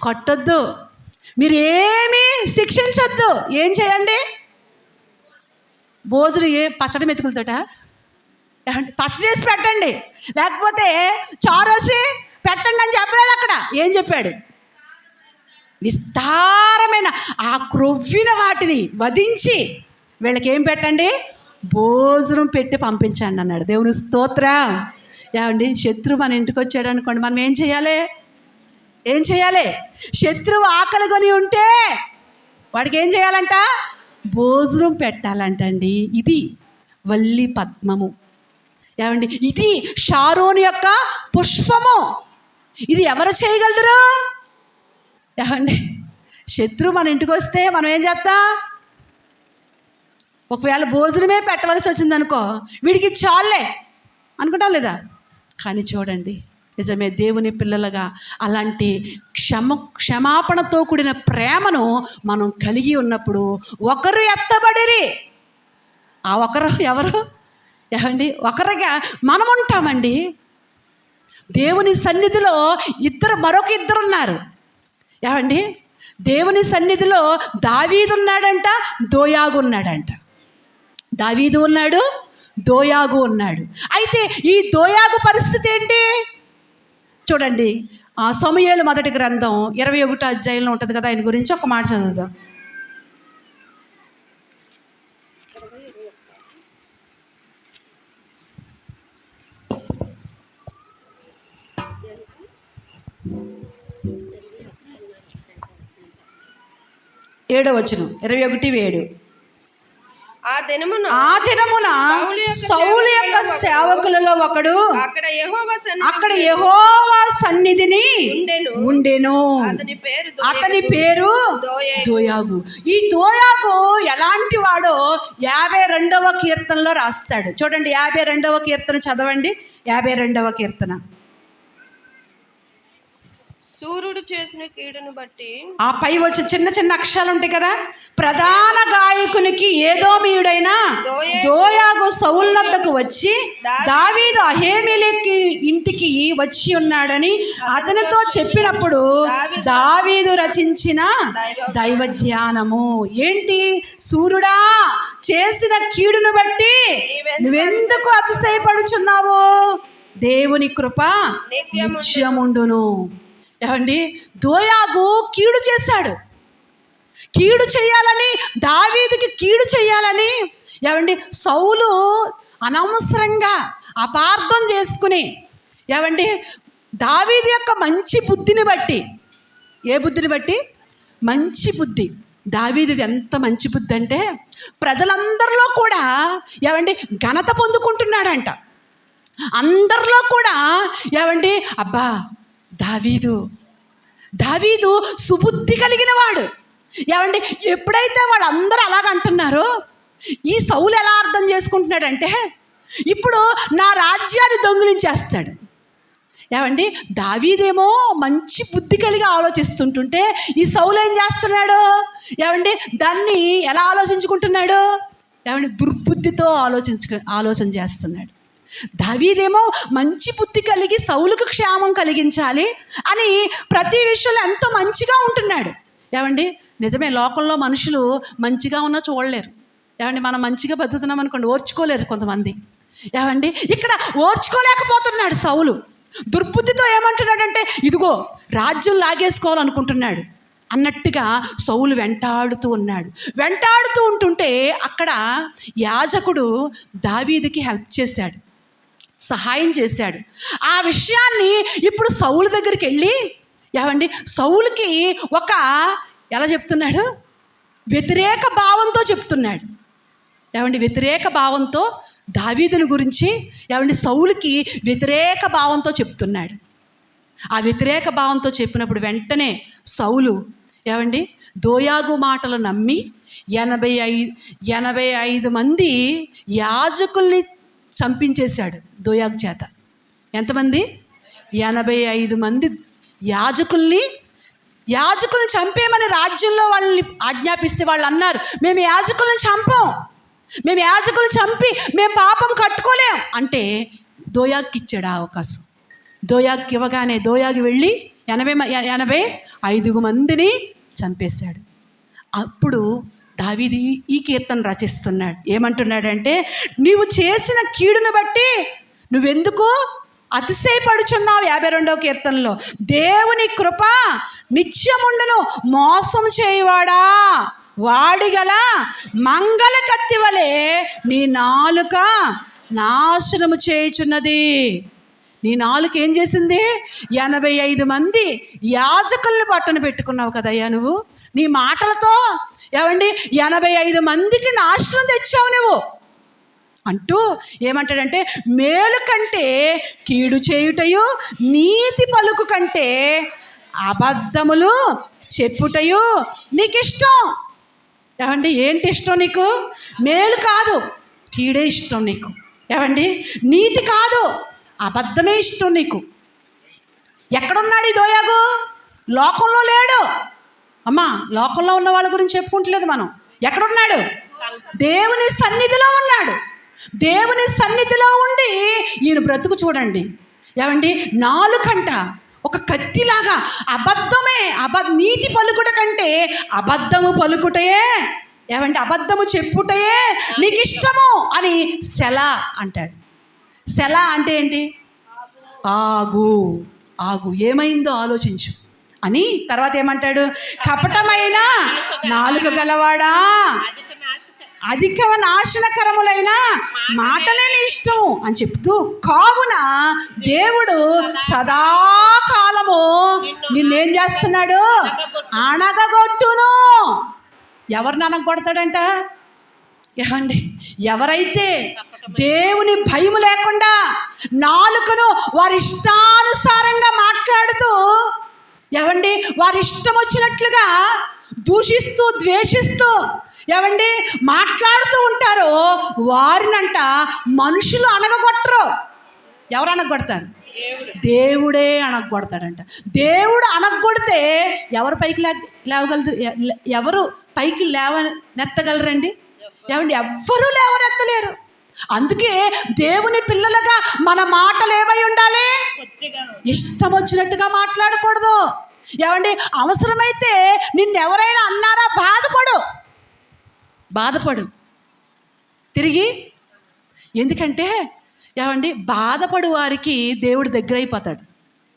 కొట్టొద్దు, మీరు ఏమీ శిక్షించొద్దు. ఏం చేయండి? భోజనం పచ్చడి మెతుకులతోట పచ్చడి చేసి పెట్టండి, లేకపోతే చారేసి పెట్టండి అని చెప్పలేదు. అక్కడ ఏం చెప్పాడు? విస్తారమైన ఆ క్రొవ్విన వాటిని వధించి వీళ్ళకి ఏం పెట్టండి? భోజనం పెట్టి పంపించండి అన్నాడు. దేవుని స్తోత్రం. ఏమండి, శత్రువు మన ఇంటికి వచ్చాడు అనుకోండి, మనం ఏం చేయాలి? శత్రువు ఆకలి కొని ఉంటే వాడికి ఏం చేయాలంట? భోజనం పెట్టాలంటండి. ఇది వల్లి పద్మము. ఏమండి, ఇది షారోను యొక్క పుష్పము. ఇది ఎవరు చేయగలరు? ఏమండి, శత్రువు మన ఇంటికి వస్తే మనం ఏం చేస్తాం? ఒకవేళ భోజనమే పెట్టవలసి వచ్చిందనుకో, వీడికి చాలే అనుకుంటాం లేదా? కానీ చూడండి, నిజమే, దేవుని పిల్లలుగా అలాంటి క్షమాపణతో కూడిన ప్రేమను మనం కలిగి ఉన్నప్పుడు ఒకరు ఎత్తబడిరి. ఆ ఒకరు ఎవరు? ఏమండి, ఒకరిగా మనం ఉంటామండి. దేవుని సన్నిధిలో మరొక ఇద్దరు ఉన్నారు. ఏమండి, దేవుని సన్నిధిలో దావీదు ఉన్నాడంట, దోయాగు ఉన్నాడంట. దావీదు ఉన్నాడు, దోయాగు ఉన్నాడు. అయితే ఈ దోయాగు పరిస్థితి ఏంటి చూడండి. సమూయేలు మొదటి గ్రంథం 21వ అధ్యాయంలో ఉంటుంది కదా, ఆయన గురించి ఒక మాట చదువుదాం. ఏడో వచనం, 21:7. ఆ దినమున సౌలు యొక్క సేవకులలో ఒకడు అక్కడ యెహోవా సన్నిధిని ఉండెను. అతని పేరు దోయాగు. ఈ దోయాగు ఎలాంటి వాడో 52వ కీర్తనలో రాస్తాడు. చూడండి, 52వ కీర్తన చదవండి. 52వ కీర్తన. సూర్యుడు చేసిన కీడును బట్టి, ఆ పై వచ్చి చిన్న చిన్న అక్షరాలు ఉంటాయి కదా, ప్రధాన గాయకునికి ఏదోమీయుడైన దోయాగు సౌలు వద్దకు వచ్చి దావీదు అహీమెలెకు ఇంటికి వచ్చి ఉన్నాడని అతనితో చెప్పినప్పుడు దావీదు రచించిన దైవ ధ్యానము ఏంటి? సూర్యుడా చేసిన కీడును బట్టి నువ్వెందుకు అతిశయపడుచున్నావు? దేవుని కృప నిత్యముండును. ఏమండి, దోయాగు కీడు చేశాడు. కీడు చేయాలని, దావీదుకి కీడు చేయాలని ఏమండి సౌలు అనవసరంగా అపార్థం చేసుకుని, ఏమండి దావీదు యొక్క మంచి బుద్ధిని బట్టి, ఏ బుద్ధిని బట్టి? మంచి బుద్ధి. దావీదుది ఎంత మంచి బుద్ధి అంటే ప్రజలందరిలో కూడా ఏమండి ఘనత పొందుకుంటున్నాడంట. అందరిలో కూడా ఏమండి, అబ్బా దావీదు సుబుద్ధి కలిగిన వాడు. ఏమండి, ఎప్పుడైతే వాళ్ళందరూ అలాగంటున్నారో ఈ సౌలు ఎలా అర్థం చేసుకుంటున్నాడంటే, ఇప్పుడు నా రాజ్యాన్ని దొంగిలించేస్తాడు. ఏమండి, దావీదేమో మంచి బుద్ధి కలిగి ఆలోచిస్తుంటుంటే ఈ సౌలు ఏం చేస్తున్నాడు? ఏమండి, దాన్ని ఎలా ఆలోచించుకుంటున్నాడు? ఏమండి, దుర్బుద్ధితో ఆలోచన చేస్తున్నాడు. దావీదేమో మంచి బుద్ధి కలిగి సౌలుకు క్షేమం కలిగించాలి అని ప్రతి విషయంలో ఎంతో మంచిగా ఉంటున్నాడు. ఏమండి, నిజమే, లోకంలో మనుషులు మంచిగా ఉన్నా చూడలేరు. ఏమండి, మనం మంచిగా బతుకుతున్నాం అనుకోండి, ఓర్చుకోలేరు కొంతమంది. ఏమండి, ఇక్కడ ఓర్చుకోలేకపోతున్నాడు సౌలు. దుర్బుద్ధితో ఏమంటున్నాడంటే, ఇదిగో రాజ్యం లాగేసుకోవాలనుకుంటున్నాడు అన్నట్టుగా సౌలు వెంటాడుతూ ఉన్నాడు. వెంటాడుతూ ఉంటుంటే అక్కడ యాజకుడు దావీదుకి హెల్ప్ చేశాడు, సహాయం చేశాడు. ఆ విషయాన్ని ఇప్పుడు సౌలు దగ్గరికి వెళ్ళి, ఏమండి, సౌలుకి ఒక ఎలా చెప్తున్నాడు, వ్యతిరేక భావంతో చెప్తున్నాడు. ఏమండి, వ్యతిరేక భావంతో దావీదుని గురించి, ఏమండి, సౌలుకి వ్యతిరేక భావంతో చెప్తున్నాడు. ఆ వ్యతిరేక భావంతో చెప్పినప్పుడు వెంటనే సౌలు, ఏమండి, దోయాగు మాటలు నమ్మి 85 మంది యాజకుల్ని చంపించేశాడు దోయాగు చేత. ఎంతమంది? 85 మంది యాజకుల్ని చంపేమని రాజ్యంలో వాళ్ళని ఆజ్ఞాపిస్తే వాళ్ళు అన్నారు, మేము యాజకులను చంపం, మేము యాజకులను చంపి మేము పాపం కట్టుకోలేం అంటే దోయాగుకి ఇచ్చాడు ఆ అవకాశం. దోయాగుకి ఇవ్వగానే దోయాగు వెళ్ళి 85 మందిని చంపేశాడు. అప్పుడు దావీదు ఈ కీర్తన రచిస్తున్నాడు. ఏమంటున్నాడంటే, నీవు చేసిన కీడును బట్టి నువ్వెందుకు అతిశయపడుచున్నావు? 52వ కీర్తనలో, దేవుని కృప నిత్యముండును, మోసం చేయవాడా వాడిగల మంగళ కత్తి వలె నీ నాలుక నాశనము చేయుచున్నది. నీ నాలుక ఏం చేసింది? 85 మంది యాజకుల్ని పట్టణ పెట్టుకున్నావు కదయ్యా నువ్వు. నీ మాటలతో, ఏమండి, 85 మందికి నాశనం తెచ్చావు నువ్వు అంటూ ఏమంటాడంటే, మేలు కంటే కీడు చేయుటయు, నీతి పలుకు కంటే అబద్ధములు చెప్పుటయు నీకు ఇష్టం. ఏమండి, ఏంటి ఇష్టం నీకు? మేలు కాదు, కీడే ఇష్టం నీకు. ఏమండి, నీతి కాదు, అబద్ధమే ఇష్టం నీకు. ఎక్కడున్నాడు ఈ దోయాగు? లోకంలో లేడు. అమ్మా, లోకంలో ఉన్న వాళ్ళ గురించి చెప్పుకుంటలేదు మనం. ఎక్కడున్నాడు? దేవుని సన్నిధిలో ఉన్నాడు. దేవుని సన్నిధిలో ఉండి ఈయన బ్రతుకు చూడండి. ఏమండి, నాలుకంట ఒక కత్తిలాగా అబద్ధమే, నీతి పలుకుట కంటే అబద్ధము పలుకుటయే, ఏమంటే అబద్ధము చెప్పుటయే నీకు ఇష్టము అని సెలా అంటాడు. సెలా అంటే ఏంటి? ఆగు, ఏమైందో ఆలోచించు అని. తర్వాత ఏమంటాడు? కపటమైన నాలుక గలవాడా, అధిక నాశనకరములైన మాటలే నీ ఇష్టం అని చెప్తూ, కావున దేవుడు సదాకాలము నిన్నేం చేస్తున్నాడు? అణగగొట్టును. ఎవరిని అనగొడతాడంట? ఏమండి, ఎవరైతే దేవుని భయం లేకుండా నాలుకను వారి ఇష్టానుసారంగా మాట్లాడుతూ, ఏమండి, వారి ఇష్టం వచ్చినట్లుగా దూషిస్తూ ద్వేషిస్తూ, ఏమండి, మాట్లాడుతూ ఉంటారో వారినంట మనుషులు అనగగొట్టరు. ఎవరు అనగొడతారు? దేవుడే అనగొడతాడంట. దేవుడు అనగొడితే ఎవరు పైకి లేవగలరు? ఎవరు పైకి లేవనెత్తగలరండి? ఏమండి, ఎవ్వరూ లేవనెత్తలేరు. అందుకే దేవుని పిల్లలుగా మన మాటలు ఏమై ఉండాలి? ఇష్టం వచ్చినట్టుగా మాట్లాడకూడదు. ఏమండి, అవసరమైతే నిన్నెవరైనా అన్నారా, బాధపడు తిరిగి. ఎందుకంటే ఏమండి, బాధపడు వారికి దేవుడు దగ్గర అయిపోతాడు.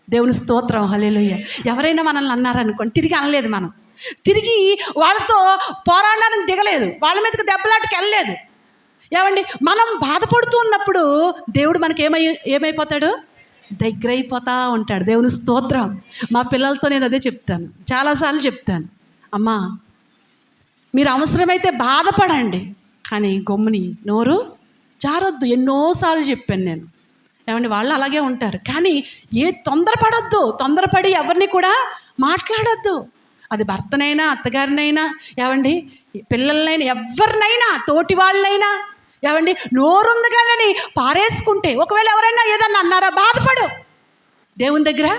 దేవుని స్తోత్రం, హల్లెలూయా. ఎవరైనా మనల్ని అన్నారనుకోండి, తిరిగి అనలేదు, మనం తిరిగి వాళ్ళతో పోరాడడానికి దిగలేదు, వాళ్ళ మీదకి దెబ్బలాటకి వెళ్ళలేదు. ఏమండి, మనం బాధపడుతూ ఉన్నప్పుడు దేవుడు మనకి ఏమైపోతాడు? దగ్గర అయిపోతూ ఉంటాడు. దేవుని స్తోత్రం. మా పిల్లలతో నేను అదే చెప్తాను, చాలాసార్లు చెప్తాను, అమ్మా మీరు అవసరమైతే బాధపడండి, కానీ గమ్ముని నోరు జారొద్దు. ఎన్నోసార్లు చెప్పాను నేను. ఏమండి, వాళ్ళు అలాగే ఉంటారు. కానీ తొందరపడి ఎవరిని కూడా మాట్లాడొద్దు. అది భర్తనైనా, అత్తగారినైనా, ఏమండి, పిల్లలనైనా, ఎవరినైనా, తోటి వాళ్ళనైనా, ఏమండి, నోరుంది కానీ పారేసుకుంటే, ఒకవేళ ఎవరైనా ఏదన్నా అన్నారా, బాధపడు, దేవుని దగ్గర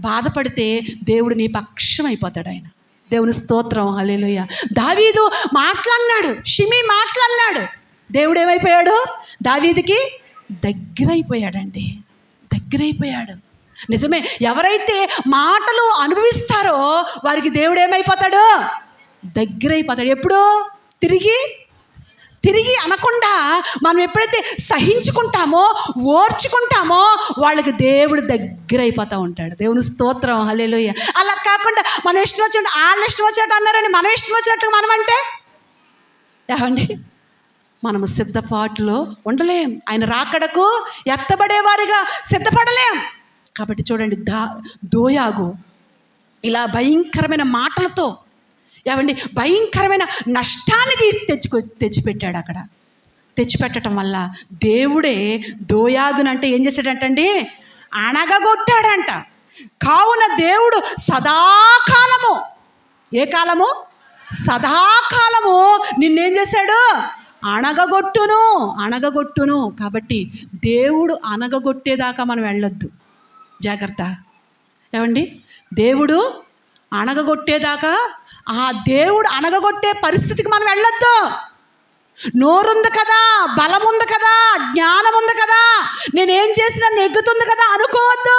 బాధపడితే దేవుడు నీ పక్షం అయిపోతాడు. ఆయన దేవుని స్తోత్రం, హల్లెలూయా. దావీదు మాట్లాడినాడు, షిమీ మాట్లాడినాడు, దేవుడు ఏమైపోయాడు? దావీదుకి దగ్గరైపోయాడండి, దగ్గరైపోయాడు. నిజమే, ఎవరైతే మాటలు అనుభవిస్తారో వారికి దేవుడు ఏమైపోతాడు? దగ్గరైపోతాడు. ఎప్పుడు? తిరిగి అనకుండా మనం ఎప్పుడైతే సహించుకుంటామో, ఓర్చుకుంటామో వాళ్ళకి దేవుడు దగ్గర అయిపోతూ ఉంటాడు. దేవుని స్తోత్రం, హల్లెలూయా. అలా కాకుండా మనం ఇష్టం వచ్చినట్టు, వాళ్ళ ఇష్టం వచ్చినట్టు అన్నారని మనం ఇష్టం వచ్చినట్టు మనం అంటే ఏమండి, మనము సిద్ధపాటులో ఉండలేం. ఆయన రాకడకు ఎత్తబడేవారిగా సిద్ధపడలేం. కాబట్టి చూడండి, దోయాగు ఇలా భయంకరమైన మాటలతో ఏమండి భయంకరమైన నష్టాన్ని తెచ్చిపెట్టాడు. అక్కడ తెచ్చిపెట్టడం వల్ల దేవుడే దోయాగునంటే ఏం చేశాడంటండి? అణగగొట్టాడంట. కావున దేవుడు సదాకాలము, ఏ కాలము? సదాకాలము నిన్నేం చేశాడు? అణగగొట్టును. కాబట్టి దేవుడు అణగగొట్టేదాకా మనం వెళ్ళొద్దు, జాగ్రత్త. ఏమండి, దేవుడు అణగగొట్టేదాకా, ఆ దేవుడు అణగగొట్టే పరిస్థితికి మనం వెళ్ళొద్దు. నోరుంది కదా, బలం ఉంది కదా, జ్ఞానం ఉంది కదా, నేనేం చేసినా నెగ్గుతుంది కదా అనుకోవద్దు.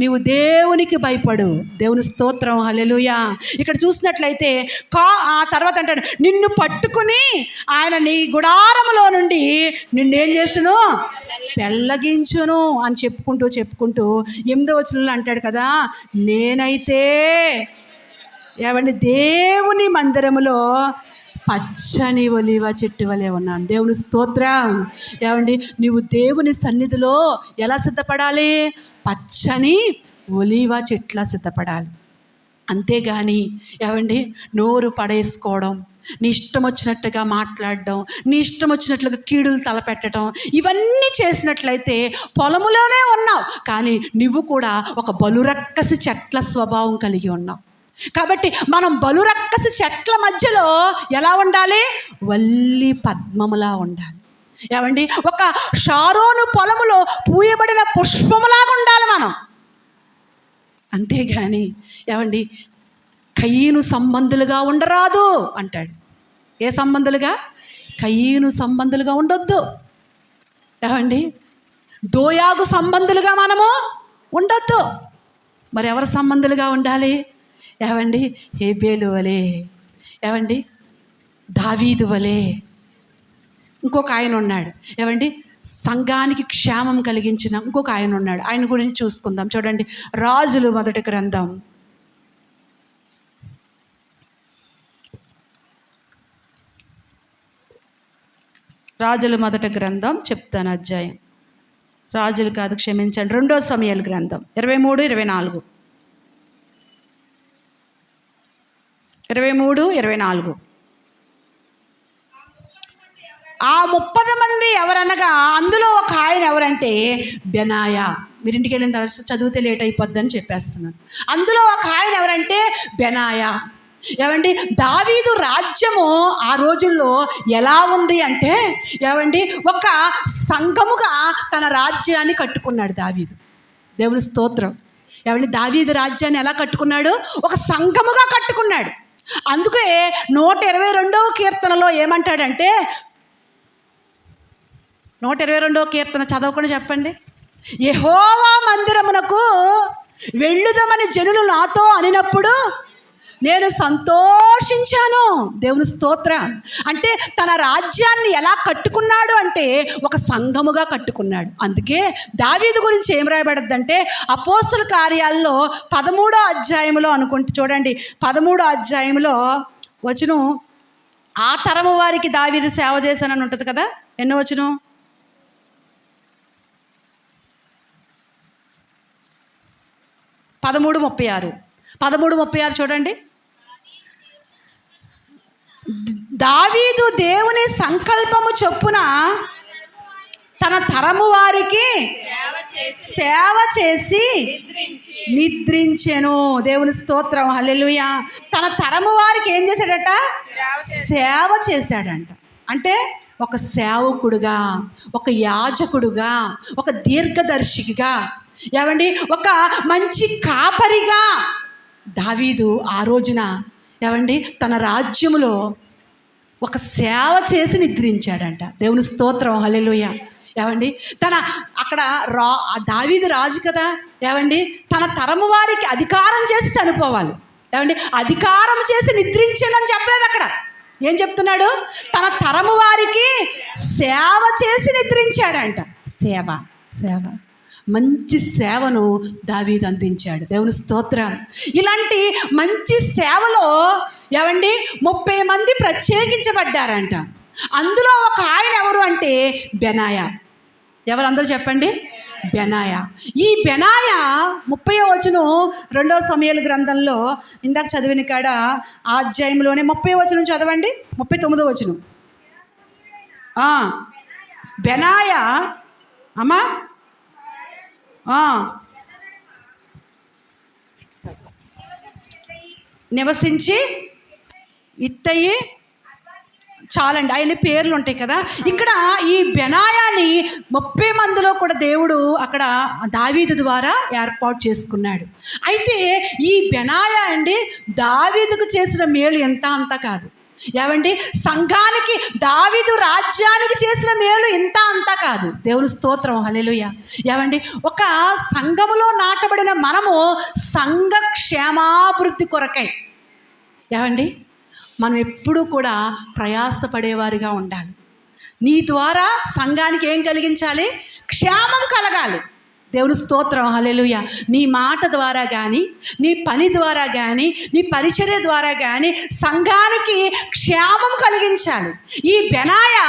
నీవు దేవునికి భయపడు. దేవుని స్తోత్రం, హల్లెలూయా. ఇక్కడ చూసినట్లయితే ఆ తర్వాత అంటాడు, నిన్ను పట్టుకుని ఆయన నీ గుడారములో నుండి నిన్నేం చేసును? పెళ్ళగించును అని చెప్పుకుంటూ 8వ వచనంలో అంటాడు కదా, నేనైతే ఏమండి దేవుని మందిరములో పచ్చని ఒలీవ చెట్టు వలె ఉన్నాను. దేవుని స్తోత్రం. ఏమండి, నీవు దేవుని సన్నిధిలో ఎలా సిద్ధపడాలి? పచ్చని ఒలీవ చెట్ల సిద్ధపడాలి. అంతేగాని ఏమండి నోరు పడేసుకోవడం, నీ ఇష్టం వచ్చినట్టుగా మాట్లాడడం, నీ ఇష్టం వచ్చినట్లుగా కీడులు తలపెట్టడం, ఇవన్నీ చేసినట్లయితే పొలములోనే ఉన్నావు, కానీ నువ్వు కూడా ఒక బలురక్కసి చెట్ల స్వభావం కలిగి ఉన్నావు. కాబట్టి మనం బలురక్కసి చెట్ల మధ్యలో ఎలా ఉండాలి? వల్లి పద్మములా ఉండాలి. ఏమండి, ఒక షారోను పొలములో పూయబడిన పుష్పములాగా ఉండాలి మనం. అంతేగాని ఏమండి కయీను సంబంధులుగా ఉండరాదు అంటాడు. ఏ సంబంధులుగా? కయీను సంబంధులుగా ఉండొద్దు. ఏమండి, దోయాగు సంబంధులుగా మనము ఉండొద్దు. మరి ఎవరి సంబంధులుగా ఉండాలి? ఏమండి, హేబేలు వలే, ఏమండి దావీదు వలే. ఇంకొక ఆయన ఉన్నాడు, ఏమండి సంఘానికి క్షేమం కలిగించిన ఇంకొక ఆయన ఉన్నాడు. ఆయన గురించి చూసుకుందాం. చూడండి, రాజులు మొదటి గ్రంథం 2 రాజులు కాదు, క్షమించండి, 2 సమూయేలు గ్రంథం 23-24. 23-24. ఆ 30 మంది ఎవరనగా అందులో ఒక ఆయన ఎవరంటే బెనాయా. మీరు ఇంటికి వెళ్ళిన తర్వాత చదివితే లేట్ అయిపోద్దని చెప్పేస్తున్నాను. అందులో ఒక ఆయన ఎవరంటే బెనాయా. ఏమండి, దావీదు రాజ్యము ఆ రోజుల్లో ఎలా ఉంది అంటే ఏమండి ఒక సంఘముగా తన రాజ్యాన్ని కట్టుకున్నాడు దావీదు. దేవుని స్తోత్రం. ఏమండి, దావీదు రాజ్యాన్ని ఎలా కట్టుకున్నాడు? ఒక సంఘముగా కట్టుకున్నాడు. అందుకే 122వ కీర్తనలో ఏమంటాడంటే, 122వ కీర్తన చదవకుండా చెప్పండి. యెహోవా మందిరమునకు వెళ్ళుదామని జనులు నాతో అనినప్పుడు నేను సంతోషించాను. దేవుని స్తోత్రం. అంటే తన రాజ్యాన్ని ఎలా కట్టుకున్నాడు అంటే ఒక సంఘముగా కట్టుకున్నాడు. అందుకే దావీదు గురించి ఏం రాయబడద్దంటే అపోస్తల కార్యాల్లో 13వ అధ్యాయంలో అనుకుంటే చూడండి, 13వ అధ్యాయంలో వచనం, ఆ తరము వారికి దావీదు సేవ చేశానని ఉంటుంది కదా. ఎన్నో వచనం? 13:36. 13:36 చూడండి. దావీదు దేవుని సంకల్పము చొప్పున తన తరము వారికి సేవ చేసి నిద్రించెను. దేవుని స్తోత్రం, హల్లెలూయా. తన తరము వారికి ఏం చేశాడట? సేవ చేశాడంట. అంటే ఒక సేవకుడుగా, ఒక యాజకుడుగా, ఒక దీర్ఘదర్శిగా, ఏమండి ఒక మంచి కాపరిగా దావీదు ఆ రోజున ఏమండి తన రాజ్యములో ఒక సేవ చేసి నిద్రించాడంట. దేవుని స్తోత్రం, హల్లెలూయా. ఏమండి తన అక్కడ దావీదు రాజు కదా, ఏమండి తన తరము వారికి అధికారం చేసి చనిపోవాలి. ఏమండి అధికారం చేసి నిద్రించానని చెప్పలేదు అక్కడ. ఏం చెప్తున్నాడు? తన తరము వారికి సేవ చేసి నిద్రించాడంట. సేవ సేవ మంచి సేవను దావీదు అందించాడు. దేవుని స్తోత్రం. ఇలాంటి మంచి సేవలో ఏమండి 30 మంది ప్రత్యేకించబడ్డారంట. అందులో ఒక ఆయన ఎవరు అంటే బెనాయా. ఎవరందరూ చెప్పండి? బెనాయా. ఈ బెనాయా 30వ వచనం 2వ సమూయేలు గ్రంథంలో ఇందాక చదివిన కాడ ఆ అధ్యాయంలోనే 30వ వచనం చదవండి. 39వ వచనం. బెనాయా అమ్మా నివసించి ఇత్తయి చాలండి. ఆయన పేర్లు ఉంటాయి కదా. ఇక్కడ ఈ బెనాయాని 30 మందిలో కూడా దేవుడు అక్కడ దావీదు ద్వారా ఏర్పాటు చేసుకున్నాడు. అయితే ఈ బెనాయా అండి దావీదుకు చేసిన మేలు ఎంత అంత కాదు. ఏమండి సంఘానికి దావీదు రాజ్యానికి చేసిన మేలు ఇంత అంతా కాదు. దేవుని స్తోత్రం. హల్లెలూయా. ఏమండి ఒక సంఘములో నాటబడిన మనము సంఘ క్షేమాభివృద్ధి కొరకై ఏమండి మనం ఎప్పుడూ కూడా ప్రయాసపడేవారిగా ఉండాలి. నీ ద్వారా సంఘానికి ఏం కలిగించాలి? క్షేమం కలగాలి. దేవుని స్తోత్రం. హల్లెలూయా. నీ మాట ద్వారా కానీ, నీ పని ద్వారా కానీ, నీ పరిచర్య ద్వారా కానీ సంఘానికి క్షేమం కలిగించాలి. ఈ బెనాయా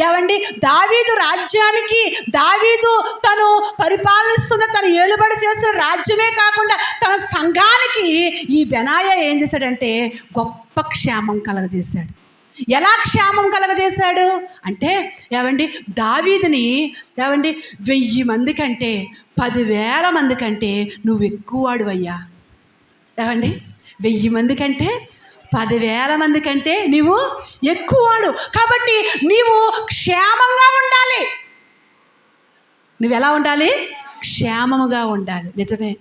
ఏమండి దావీదు రాజ్యానికి, దావీదు తను పరిపాలిస్తున్న తను ఏలుబడి చేస్తున్న రాజ్యమే కాకుండా తన సంఘానికి ఈ బెనాయా ఏం చేశాడంటే గొప్ప క్షేమం కలగజేశాడు. ఎలా క్షేమం కలగజేశాడు అంటే ఏమండి దావీదుని ఏమండి 1000 మంది కంటే 10,000 మంది కంటే నువ్వు ఎక్కువవాడువయ్యా. ఏమండి 1000 మంది కంటే 10,000 మంది కంటే నీవు ఎక్కువవాడు. కాబట్టి నీవు క్షేమంగా ఉండాలి. నువ్వెలా ఉండాలి? క్షేమముగా ఉండాలి. నిజమే.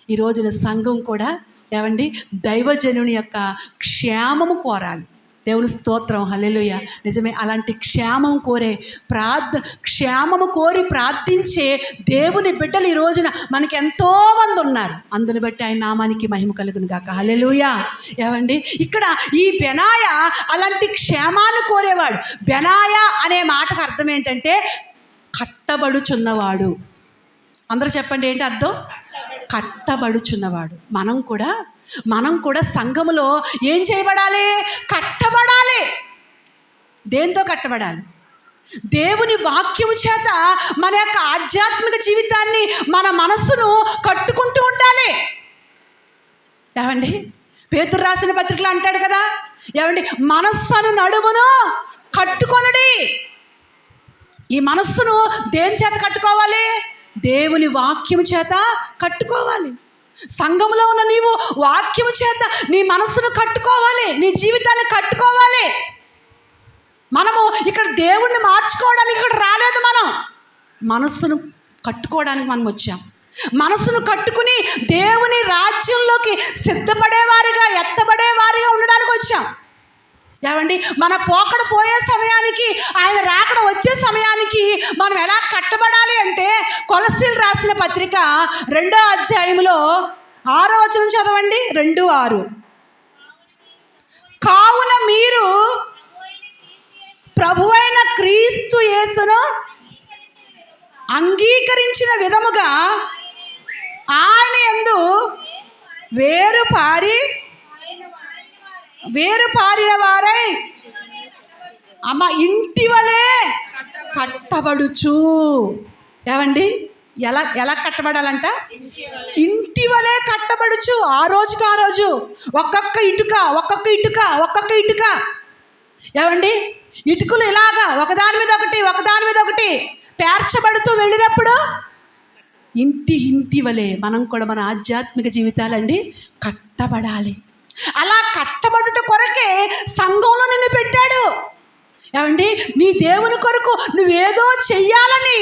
ఈ రోజున సంఘం కూడా ఏమండి దైవజనుని యొక్క క్షేమము కోరాలి. దేవుని స్తోత్రం. హల్లెలూయా. నిజమే. అలాంటి క్షేమం కోరే క్షేమము కోరి ప్రార్థించే దేవుని బిడ్డలు ఈ రోజున మనకి ఎంతోమంది ఉన్నారు. అందుని బట్టి ఆయన నామానికి మహిమ కలుగును గాక. హల్లెలూయా. ఏమండి ఇక్కడ ఈ బెనాయా అలాంటి క్షేమాన్ని కోరేవాడు. బెనాయా అనే మాటకు అర్థం ఏంటంటే కట్టబడుచున్నవాడు. అందరూ చెప్పండి ఏంటి అర్థం? కట్టబడుచున్నవాడు. మనం కూడా సంఘములో ఏం చేయబడాలి? కట్టబడాలి. దేంతో కట్టబడాలి? దేవుని వాక్యము చేత మన యొక్క ఆధ్యాత్మిక జీవితాన్ని, మన మనస్సును కట్టుకుంటూ ఉండాలి. ఏమండి పేతురు రాసిన పత్రికలో అంటాడు కదా, ఏమండి మనస్సును నడుమును కట్టుకొనుడి. ఈ మనస్సును దేని చేత కట్టుకోవాలి? దేవుని వాక్యము చేత కట్టుకోవాలి. సంఘంలో ఉన్న నీవు వాక్యము చేత నీ మనస్సును కట్టుకోవాలి, నీ జీవితాన్ని కట్టుకోవాలి. మనము ఇక్కడ దేవుణ్ణి మార్చుకోవడానికి ఇక్కడ రాలేదు. మనం మనస్సును కట్టుకోవడానికి మనం వచ్చాం. మనస్సును కట్టుకుని దేవుని రాజ్యంలోకి సిద్ధపడేవారిగా, ఎత్తబడేవారిగా ఉండడానికి వచ్చాం. ఏమండి మన పోకడ పోయే సమయానికి, ఆయన రాకడ వచ్చే సమయానికి మనం ఎలా కట్టబడాలి అంటే కొలస్సీలు రాసిన పత్రిక 2వ అధ్యాయంలో 6వ వచనం చదవండి. 2:6. కావున మీరు ప్రభువైన క్రీస్తు యేసును అంగీకరించిన విధముగా ఆయన యందు వేరు పారిన వారై అమ్మ ఇంటి వలె కట్టబడుచు. ఏమండి ఎలా కట్టబడాలంట? ఇంటి వలె కట్టబడుచు. ఆ రోజు ఒక్కొక్క ఇటుక. ఏమండి ఇటుకలు ఇలాగా ఒకదాని మీద ఒకటి పేర్చబడుతూ వెళ్ళినప్పుడు ఇంటి వలె మనం కూడా మన ఆధ్యాత్మిక జీవితాలండి కట్టబడాలి. అలా కట్టబడుట కొరకే సంఘంలో నిన్ను పెట్టాడు. ఏమండి నీ దేవుని కొరకు నువ్వేదో చెయ్యాలని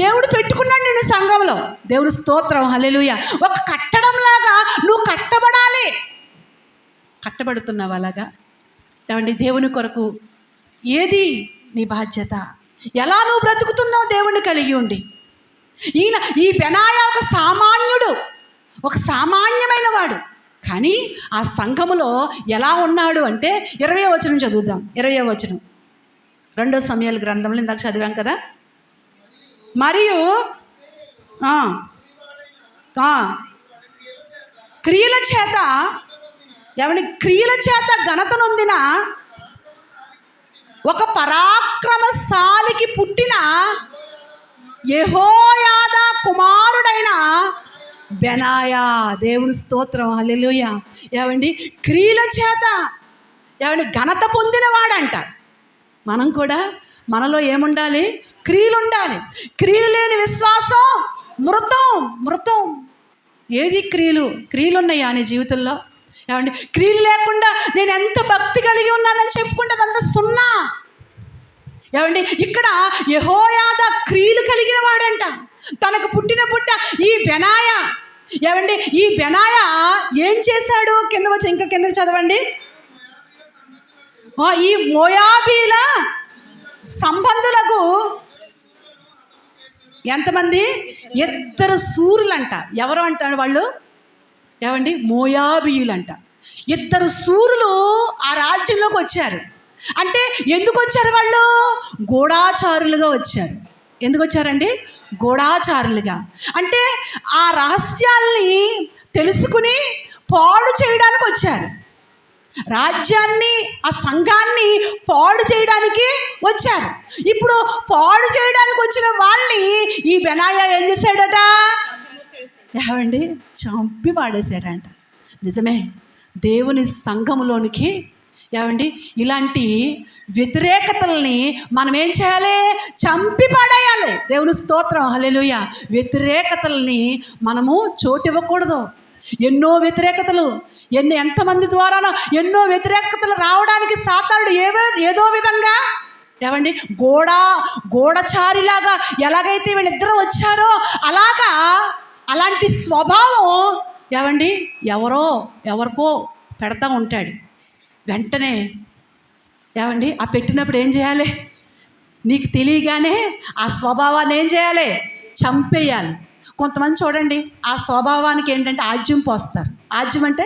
దేవుడు పెట్టుకున్నాడు నిన్ను సంఘంలో. దేవుని స్తోత్రం. హల్లెలూయా. ఒక కట్టడంలాగా నువ్వు కట్టబడాలి. కట్టబడుతున్నావు అలాగా? ఏమండి దేవుని కొరకు ఏది నీ బాధ్యత? ఎలా నువ్వు బ్రతుకుతున్నావు దేవుణ్ణి కలిగి ఉండి? ఈ బెనాయా ఒక సామాన్యుడు, ఒక సామాన్యమైన వాడు. కానీ ఆ సంఘములో ఎలా ఉన్నాడు అంటే 20వ వచనం చదువుదాం. 20వ వచనం 2 సమయాల గ్రంథంలో ఇందాక చదివాం కదా. మరియు క్రియల చేత క్రియల చేత ఘనత నొందిన ఒక పరాక్రమశాలికి పుట్టిన యెహోయాదా కుమారుడైన బెనాయా. దేవుని స్తోత్రం, హల్లెలూయా. ఏమండి, క్రియల చేత ఘనత పొందినవాడంట. మనం కూడా మనలో ఏముండాలి? క్రియలు ఉండాలి. క్రియలు లేని విశ్వాసం మృతం. ఏది క్రియలు ఉన్నాయా నీ జీవితంలో? ఏమండి, క్రియలు లేకుండా నేను ఎంత భక్తి కలిగి ఉన్నానని చెప్పుకుంటే అదంతా సున్నా. ఏమండి, ఇక్కడ యెహోయాదా క్రియలు కలిగిన వాడంట. తనకు పుట్టిన పుట్ట ఈ బెనాయా. ఏమండి, ఈ బెనాయా ఏం చేశాడు? ఇంకా కిందకి చదవండి. ఈ మోయాబీల సంబంధులకు ఎంతమంది? 2 శూరులంట. ఎవరు అంటారు వాళ్ళు? ఏమండి, మోయాబీయులంట. 2 శూరులు ఆ రాజ్యంలోకి వచ్చారు. అంటే ఎందుకు వచ్చారు వాళ్ళు? గూఢాచారులుగా వచ్చారు. ఎందుకు వచ్చారండి? గూఢాచారులుగా. అంటే ఆ రహస్యాల్ని తెలుసుకుని పాడు చేయడానికి వచ్చారు. రాజ్యాన్ని, ఆ సంఘాన్ని పాడు చేయడానికి వచ్చారు. ఇప్పుడు పాడు చేయడానికి వచ్చిన వాళ్ళని ఈ బెనాయా ఏం చేశాడట? ఏమండి, చంపి పాడేశాడంట. నిజమే, దేవుని సంఘములోనికి ఏమండి ఇలాంటి వ్యతిరేకతల్ని మనం ఏం చేయాలి? చంపి పాడేయాలి. దేవుని స్తోత్రం, హల్లెలూయా. వ్యతిరేకతల్ని మనము చోటివ్వకూడదు. ఎన్నో వ్యతిరేకతలు, ఎంతమంది ద్వారానో ఎన్నో వ్యతిరేకతలు రావడానికి సాతానుడు ఏదో విధంగా ఏమండి గూఢచారిలాగా ఎలాగైతే వీళ్ళిద్దరూ వచ్చారో అలాంటి స్వభావం ఏమండి ఎవరికో పెడతా ఉంటాడు. వెంటనే ఏమండి ఆ పెట్టినప్పుడు ఏం చేయాలి? నీకు తెలియగానే ఆ స్వభావాన్ని ఏం చేయాలి? చంపేయాలి. కొంతమంది చూడండి, ఆ స్వభావానికి ఏంటంటే ఆజ్యం పోస్తారు. ఆజ్యం అంటే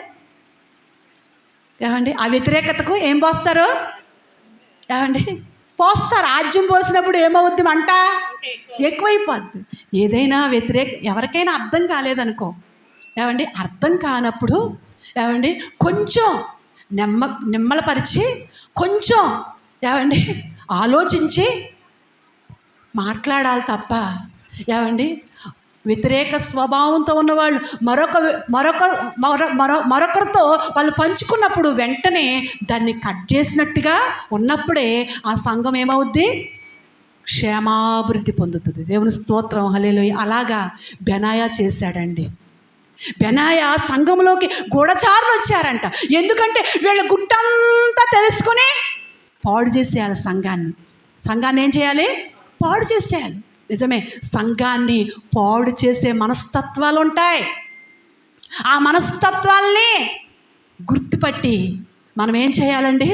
ఏమండి ఆ వ్యతిరేకతకు ఏం పోస్తారు? ఏమండి పోస్తారు. ఆజ్యం పోసినప్పుడు ఏమవుద్ది? మంట ఎక్కువైపోద్ది. ఏదైనా ఎవరికైనా అర్థం కాలేదనుకో, ఏమండి అర్థం కానప్పుడు ఏమండి కొంచెం నిమ్మలపరిచి కొంచెం ఏమండి ఆలోచించి మాట్లాడాలి తప్ప ఏమండి వ్యతిరేక స్వభావంతో ఉన్నవాళ్ళు మరొకరితో వాళ్ళు పంచుకున్నప్పుడు వెంటనే దాన్ని కట్ చేసినట్టుగా ఉన్నప్పుడే ఆ సంఘం ఏమవుద్ది? క్షేమాభివృద్ధి పొందుతుంది. దేవుని స్తోత్రం, హల్లెలూయా. అలాగా బెనాయా చేశాడండి. బెనాయా సంఘంలోకి గూఢచారులు వచ్చారంట. ఎందుకంటే వీళ్ళ గుట్టంతా తెలుసుకుని పాడు చేసేయాలి. సంఘాన్ని ఏం చేయాలి? పాడు చేసేయాలి. నిజమే, సంఘాన్ని పాడు చేసే మనస్తత్వాలు ఉంటాయి. ఆ మనస్తత్వాల్ని గుర్తుపట్టి మనం ఏం చేయాలండి?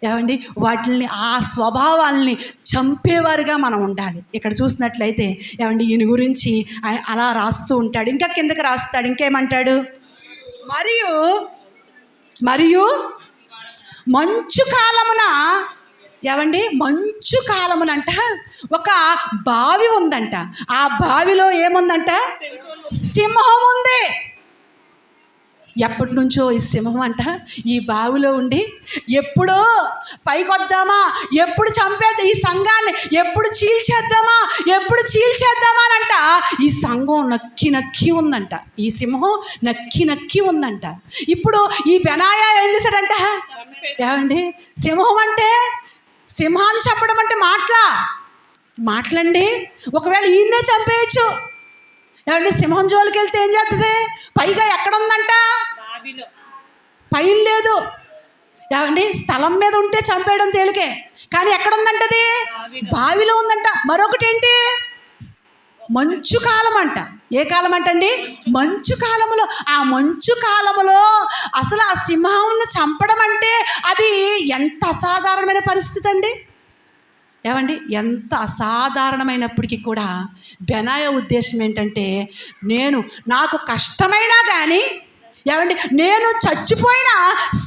ఏమండి వాటిని, ఆ స్వభావాల్ని చంపేవారుగా మనం ఉండాలి. ఇక్కడ చూసినట్లయితే ఏమండి ఈయన గురించి అలా రాస్తూ ఉంటాడు. ఇంకా కిందకి రాస్తాడు. ఇంకేమంటాడు? మరియు మంచు కాలమున ఏమండి మంచు కాలమునంట ఒక బావి ఉందంట. ఆ బావిలో ఏముందంట? సింహం ఉంది. ఎప్పటి నుంచో ఈ సింహం అంట ఈ బావిలో ఉండి ఎప్పుడో పైకొద్దామా, ఎప్పుడు చంపేద్దాం ఈ సంఘాన్ని, ఎప్పుడు చీల్చేద్దామా అని అంట ఈ సంఘం నక్కి ఉందంట. ఈ సింహం నక్కి ఉందంట. ఇప్పుడు ఈ బెనాయా ఏం చేశాడంట? ఏమండి సింహం అంటే, సింహాన్ని చంపడం అంటే మాటలండి. ఒకవేళ ఈయన్నే చంపేయచ్చు. ఏమండి సింహం జోలికి వెళ్తే ఏం చేస్తుంది? పైగా ఎక్కడుందంట? పైన లేదు. ఏమండి స్థలం మీద ఉంటే చంపేయడం తేలికే, కానీ ఎక్కడుందంటది? బావిలో ఉందంట. మరొకటి ఏంటి? మంచు కాలం అంట. ఏ కాలం అంటండి? మంచు కాలములో. ఆ మంచు కాలములో అసలు ఆ సింహాన్ని చంపడం అంటే అది ఎంత అసాధారణమైన పరిస్థితి అండి. ఏమండి, ఎంత అసాధారణమైనప్పటికీ కూడా బెనాయా ఉద్దేశం ఏంటంటే, నాకు కష్టమైనా కానీ ఏమండి, నేను చచ్చిపోయినా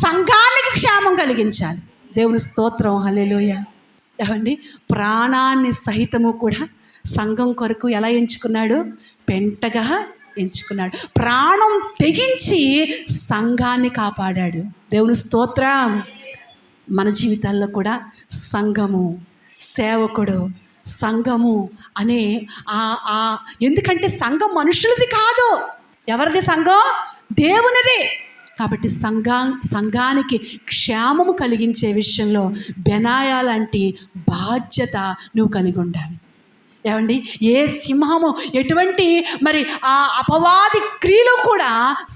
సంఘానికి క్షేమం కలిగించాలి. దేవుని స్తోత్రం, హల్లెలూయా. ఏమండి, ప్రాణాన్ని సహితము కూడా సంఘం కొరకు ఎలా ఎంచుకున్నాడు? పెంటగా ఎంచుకున్నాడు. ప్రాణం తెగించి సంఘాన్ని కాపాడాడు. దేవుని స్తోత్రం. మన జీవితాల్లో కూడా సంఘము, సేవకుడు, సంఘము అనే ఎందుకంటే సంఘం మనుషులది కాదు. ఎవరిది సంఘం? దేవునిది. కాబట్టి సంఘానికి క్షేమము కలిగించే విషయంలో బెనాయా లాంటి బాధ్యత నువ్వు కలిగి ఉండాలి. ఏమండి, ఏ సింహము ఎటువంటి మరి ఆ అపవాది క్రియలు కూడా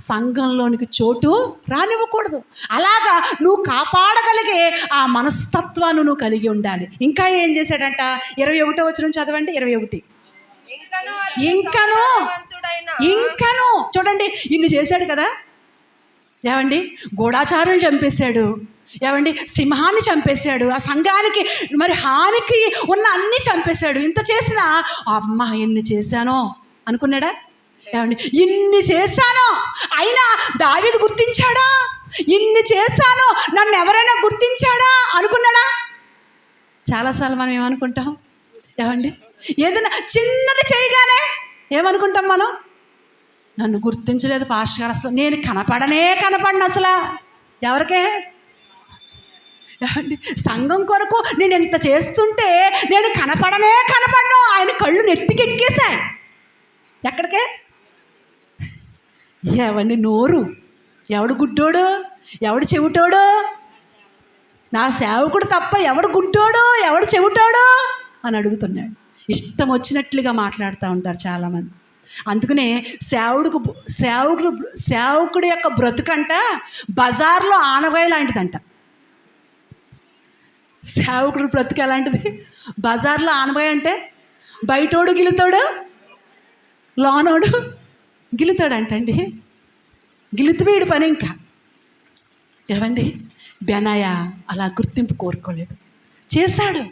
సంఘంలోనికి చోటు రానివ్వకూడదు. అలాగా నువ్వు కాపాడగలిగే ఆ మనస్తత్వాన్ని నువ్వు కలిగి ఉండాలి. ఇంకా ఏం చేశాడంట? 21వ వచనం చదవండి. 21. ఇంకను చూడండి, ఇన్ని చేశాడు కదా. ఏమండి, గూఢాచారం చంపేశాడు. ఏమండి, సింహాన్ని చంపేశాడు. ఆ సంఘానికి మరి హానికి ఉన్న అన్నీ చంపేశాడు. ఇంత చేసినా అమ్మ ఎన్ని చేశానో అనుకున్నాడా? ఏమండి, ఇన్ని చేశానో అయినా దావీదు గుర్తించాడా? ఇన్ని చేశానో నన్ను ఎవరైనా గుర్తించాడా అనుకున్నాడా? చాలాసార్లు మనం ఏమనుకుంటాం? ఏమండి, ఏదైనా చిన్నది చేయగానే ఏమనుకుంటాం మనం? నన్ను గుర్తించలేదు పాస్టర్ గారు, అసలు నేను కనపడను అసలు. ఎవరికే? సంఘం కొరకు నేను ఎంత చేస్తుంటే నేను కనపడను. ఆయన కళ్ళు నెత్తికెక్కేశాయి. ఎక్కడికే? ఏవండి, నోరు ఎవడు గుడ్డోడు, ఎవడు చెవిటోడు? నా సేవకుడు తప్ప ఎవడు గుడ్డోడు, ఎవడు చెవిటోడు అని అడుగుతున్నాడు. ఇష్టం వచ్చినట్లుగా మాట్లాడుతూ ఉంటారు చాలామంది. అందుకనే సేవకుడి యొక్క బ్రతుకంట బజార్లో ఆనవాయి లాంటిదంట. సేవకుడు బ్రతుకు ఎలాంటిది? బజార్లో ఆనవాయి అంటే బయటోడు గిలుతాడు, లోనోడు గిలుతాడు అంటండి. గిలుతువేడు పని. ఇంకా ఏమండి, బెనాయా అలా గుర్తింపు కోరుకోలేదు, చేశాడు.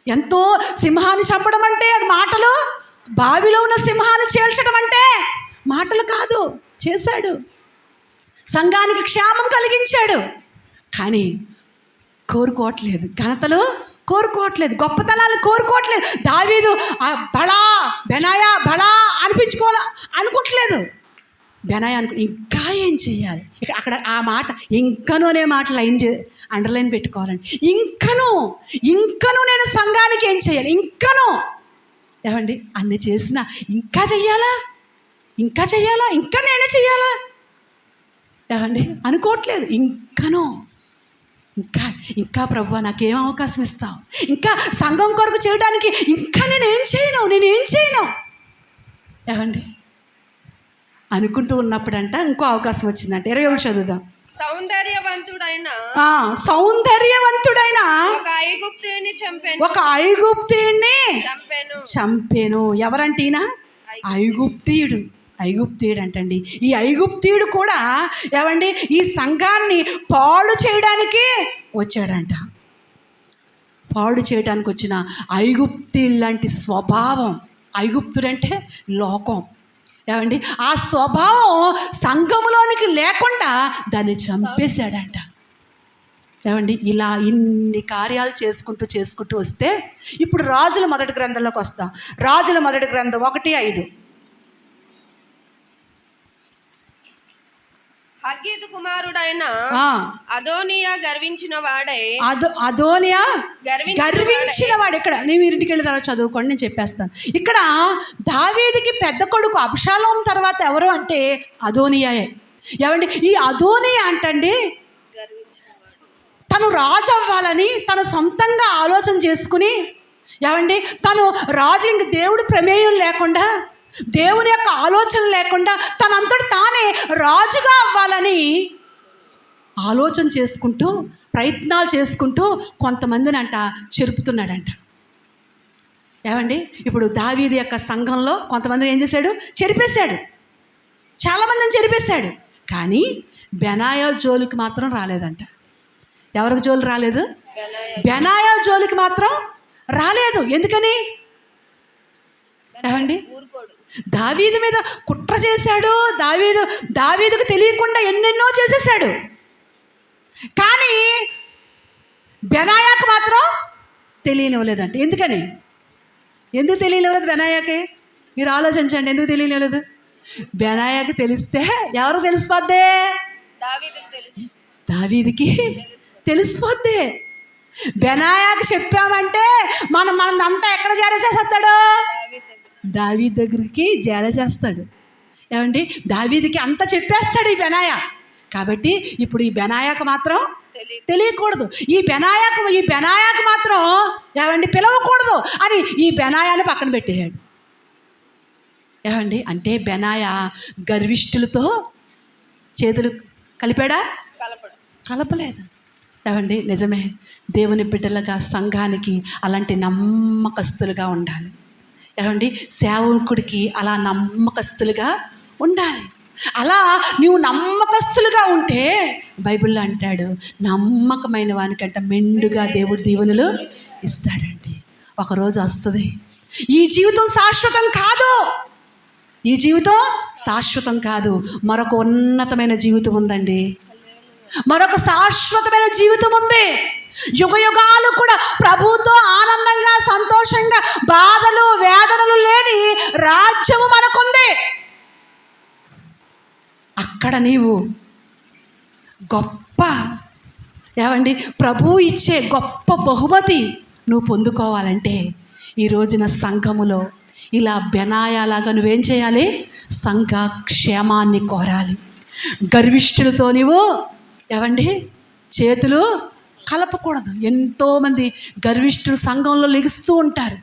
ఎంతో సింహాన్ని చంపడం అంటే అది మాటలు, బావిలో ఉన్న సింహాన్ని చేల్చడం అంటే మాటలు కాదు. చేశాడు, సంఘానికి క్షేమం కలిగించాడు. కానీ కోరుకోవట్లేదు, ఘనతలు కోరుకోవట్లేదు, గొప్పతనాలు కోరుకోవట్లేదు. దావీదు బెనాయా బడా అనుకోవట్లేదు. బెనాయా ఇంకా ఏం చేయాలి? అక్కడ ఆ మాట ఇంకను అనే మాట అండర్లైన్ పెట్టుకోవాలండి. ఇంకను నేను సంఘానికి ఏం చేయాలి? ఇంకను ఏమండి, అన్ని చేసినా ఇంకా చెయ్యాలా, ఇంకా నేనే చెయ్యాలా ఏమండి అనుకోవట్లేదు. ఇంకా ప్రభువా నాకేం అవకాశం ఇస్తావు? ఇంకా సంఘం కొరకు చేయడానికి ఇంకా నేనేం చేయను ఏమండి అనుకుంటూ ఉన్నప్పుడంట ఇంకో అవకాశం వచ్చిందంట. 21 చదువుదాం. సౌందర్యవంతుడైన ఒక ఐగుప్తీయుని చంపెను. ఎవరంటే ఈయన ఐగుప్తీయుడు అంటండి. ఈ ఐగుప్తీయుడు కూడా ఏమండి ఈ సంఘాన్ని పాడు చేయడానికి వచ్చాడంట. పాడు చేయడానికి వచ్చిన ఐగుప్తీ లాంటి స్వభావం, ఐగుప్తుడంటే లోకం. ఏమండి ఆ స్వభావం సంఘములోనికి లేకుండా దాన్ని చంపేశాడంట. ఏమండి ఇలా ఇన్ని కార్యాలు చేసుకుంటూ వస్తే ఇప్పుడు రాజుల మొదటి గ్రంథంలోకి వస్తాం. రాజుల మొదటి గ్రంథం 1:5. హగ్గీతు కుమారుడైన అదోనియా గర్వించిన వాడు. ఇక్కడ నేను ఇంటికి వెళ్ళిన తర్వాత చదువుకోండి, నేను చెప్పేస్తాను. ఇక్కడ దావీదుకి పెద్ద కొడుకు అబ్షాలోం తర్వాత ఎవరు అంటే అదోనియాయే. ఏమండి ఈ అదోనియా అంటండి తను రాజు అవ్వాలని తన సొంతంగా ఆలోచన చేసుకుని, ఏమండి తను రాజు ఇంక దేవుడి ప్రమేయం లేకుండా, దేవుని యొక్క ఆలోచన లేకుండా తనంతటి తానే రాజుగా అవ్వాలని ఆలోచన చేసుకుంటూ ప్రయత్నాలు చేసుకుంటూ కొంతమందిని చెరుపుతున్నాడంట. ఏమండి ఇప్పుడు దావీదు యొక్క సంఘంలో కొంతమందిని ఏం చేశాడు? చెరిపేశాడు. చాలామందిని చెరిపేశాడు. కానీ బెనాయా జోలికి మాత్రం రాలేదంట. ఎవరికి జోలు రాలేదు? బెనాయా జోలికి మాత్రం రాలేదు. ఎందుకని? ఏమండి? దావీదు మీద కుట్ర చేశాడు. దావీదుకు తెలియకుండా ఎన్నెన్నో చేసేసాడు. కానీ బెనాయాకు మాత్రం తెలియనివ్వలేదంట. ఎందుకు తెలియనివ్వలేదు బెనాయాకి? మీరు ఆలోచించండి, ఎందుకు తెలియనివ్వలేదు? బెనాయాకి తెలిస్తే ఎవరు తెలిసిపోద్ది? దావీదుకి తెలిసిపోద్ది. బెనాయాకి చెప్పామంటే మనదంతా ఎక్కడ చేరేసేస్తాడు? దావీదు దగ్గరికి చేరేసేస్తాడు. ఏమండి? దావీదుకి అంతా చెప్పేస్తాడు ఈ బెనాయా. కాబట్టి ఇప్పుడు ఈ బెనాయాకు మాత్రం తెలియకూడదు. ఈ బెనాయాకు మాత్రం ఏమండి పిలవకూడదు అని ఈ బెనాయాని పక్కన పెట్టేశాడు. ఏమండి? అంటే బెనాయా గర్విష్ఠులతో చేతులు కలిపాడా? కలపలేదు. ఏమండి? నిజమే. దేవుని బిడ్డలుగా సంఘానికి అలాంటి నమ్మకస్తులుగా ఉండాలి. ఏమండి? సేవకుడికి అలా నమ్మకస్తులుగా ఉండాలి. అలా నీవు నమ్మకస్తులుగా ఉంటే బైబిల్లో అంటాడు, నమ్మకమైన వానికంట మెండుగా దేవుడు దీవెనలు ఇస్తాడండి. ఒకరోజు వస్తుంది. ఈ జీవితం శాశ్వతం కాదు. మరొక ఉన్నతమైన జీవితం ఉందండి. మరొక శాశ్వతమైన జీవితం ఉంది. యుగయుగాలు కూడా ప్రభువుతో ఆనందంగా సంతోషంగా బాధలు వేదనలు లేని రాజ్యము మనకుంది. అక్కడ నీవు గొప్ప ఏమండి ప్రభువు ఇచ్చే గొప్ప బహుమతి నువ్వు పొందుకోవాలంటే ఈ రోజున సంఘములో ఇలా బెనాయాలాగా నువ్వేం చేయాలి? సంఘ క్షేమాన్ని కోరాలి. గర్విష్ఠులతో నీవు ఏమండి చేతులు కలపకూడదు. ఎంతోమంది గర్విష్ఠులు సంఘంలో లెగుస్తూ ఉంటారు.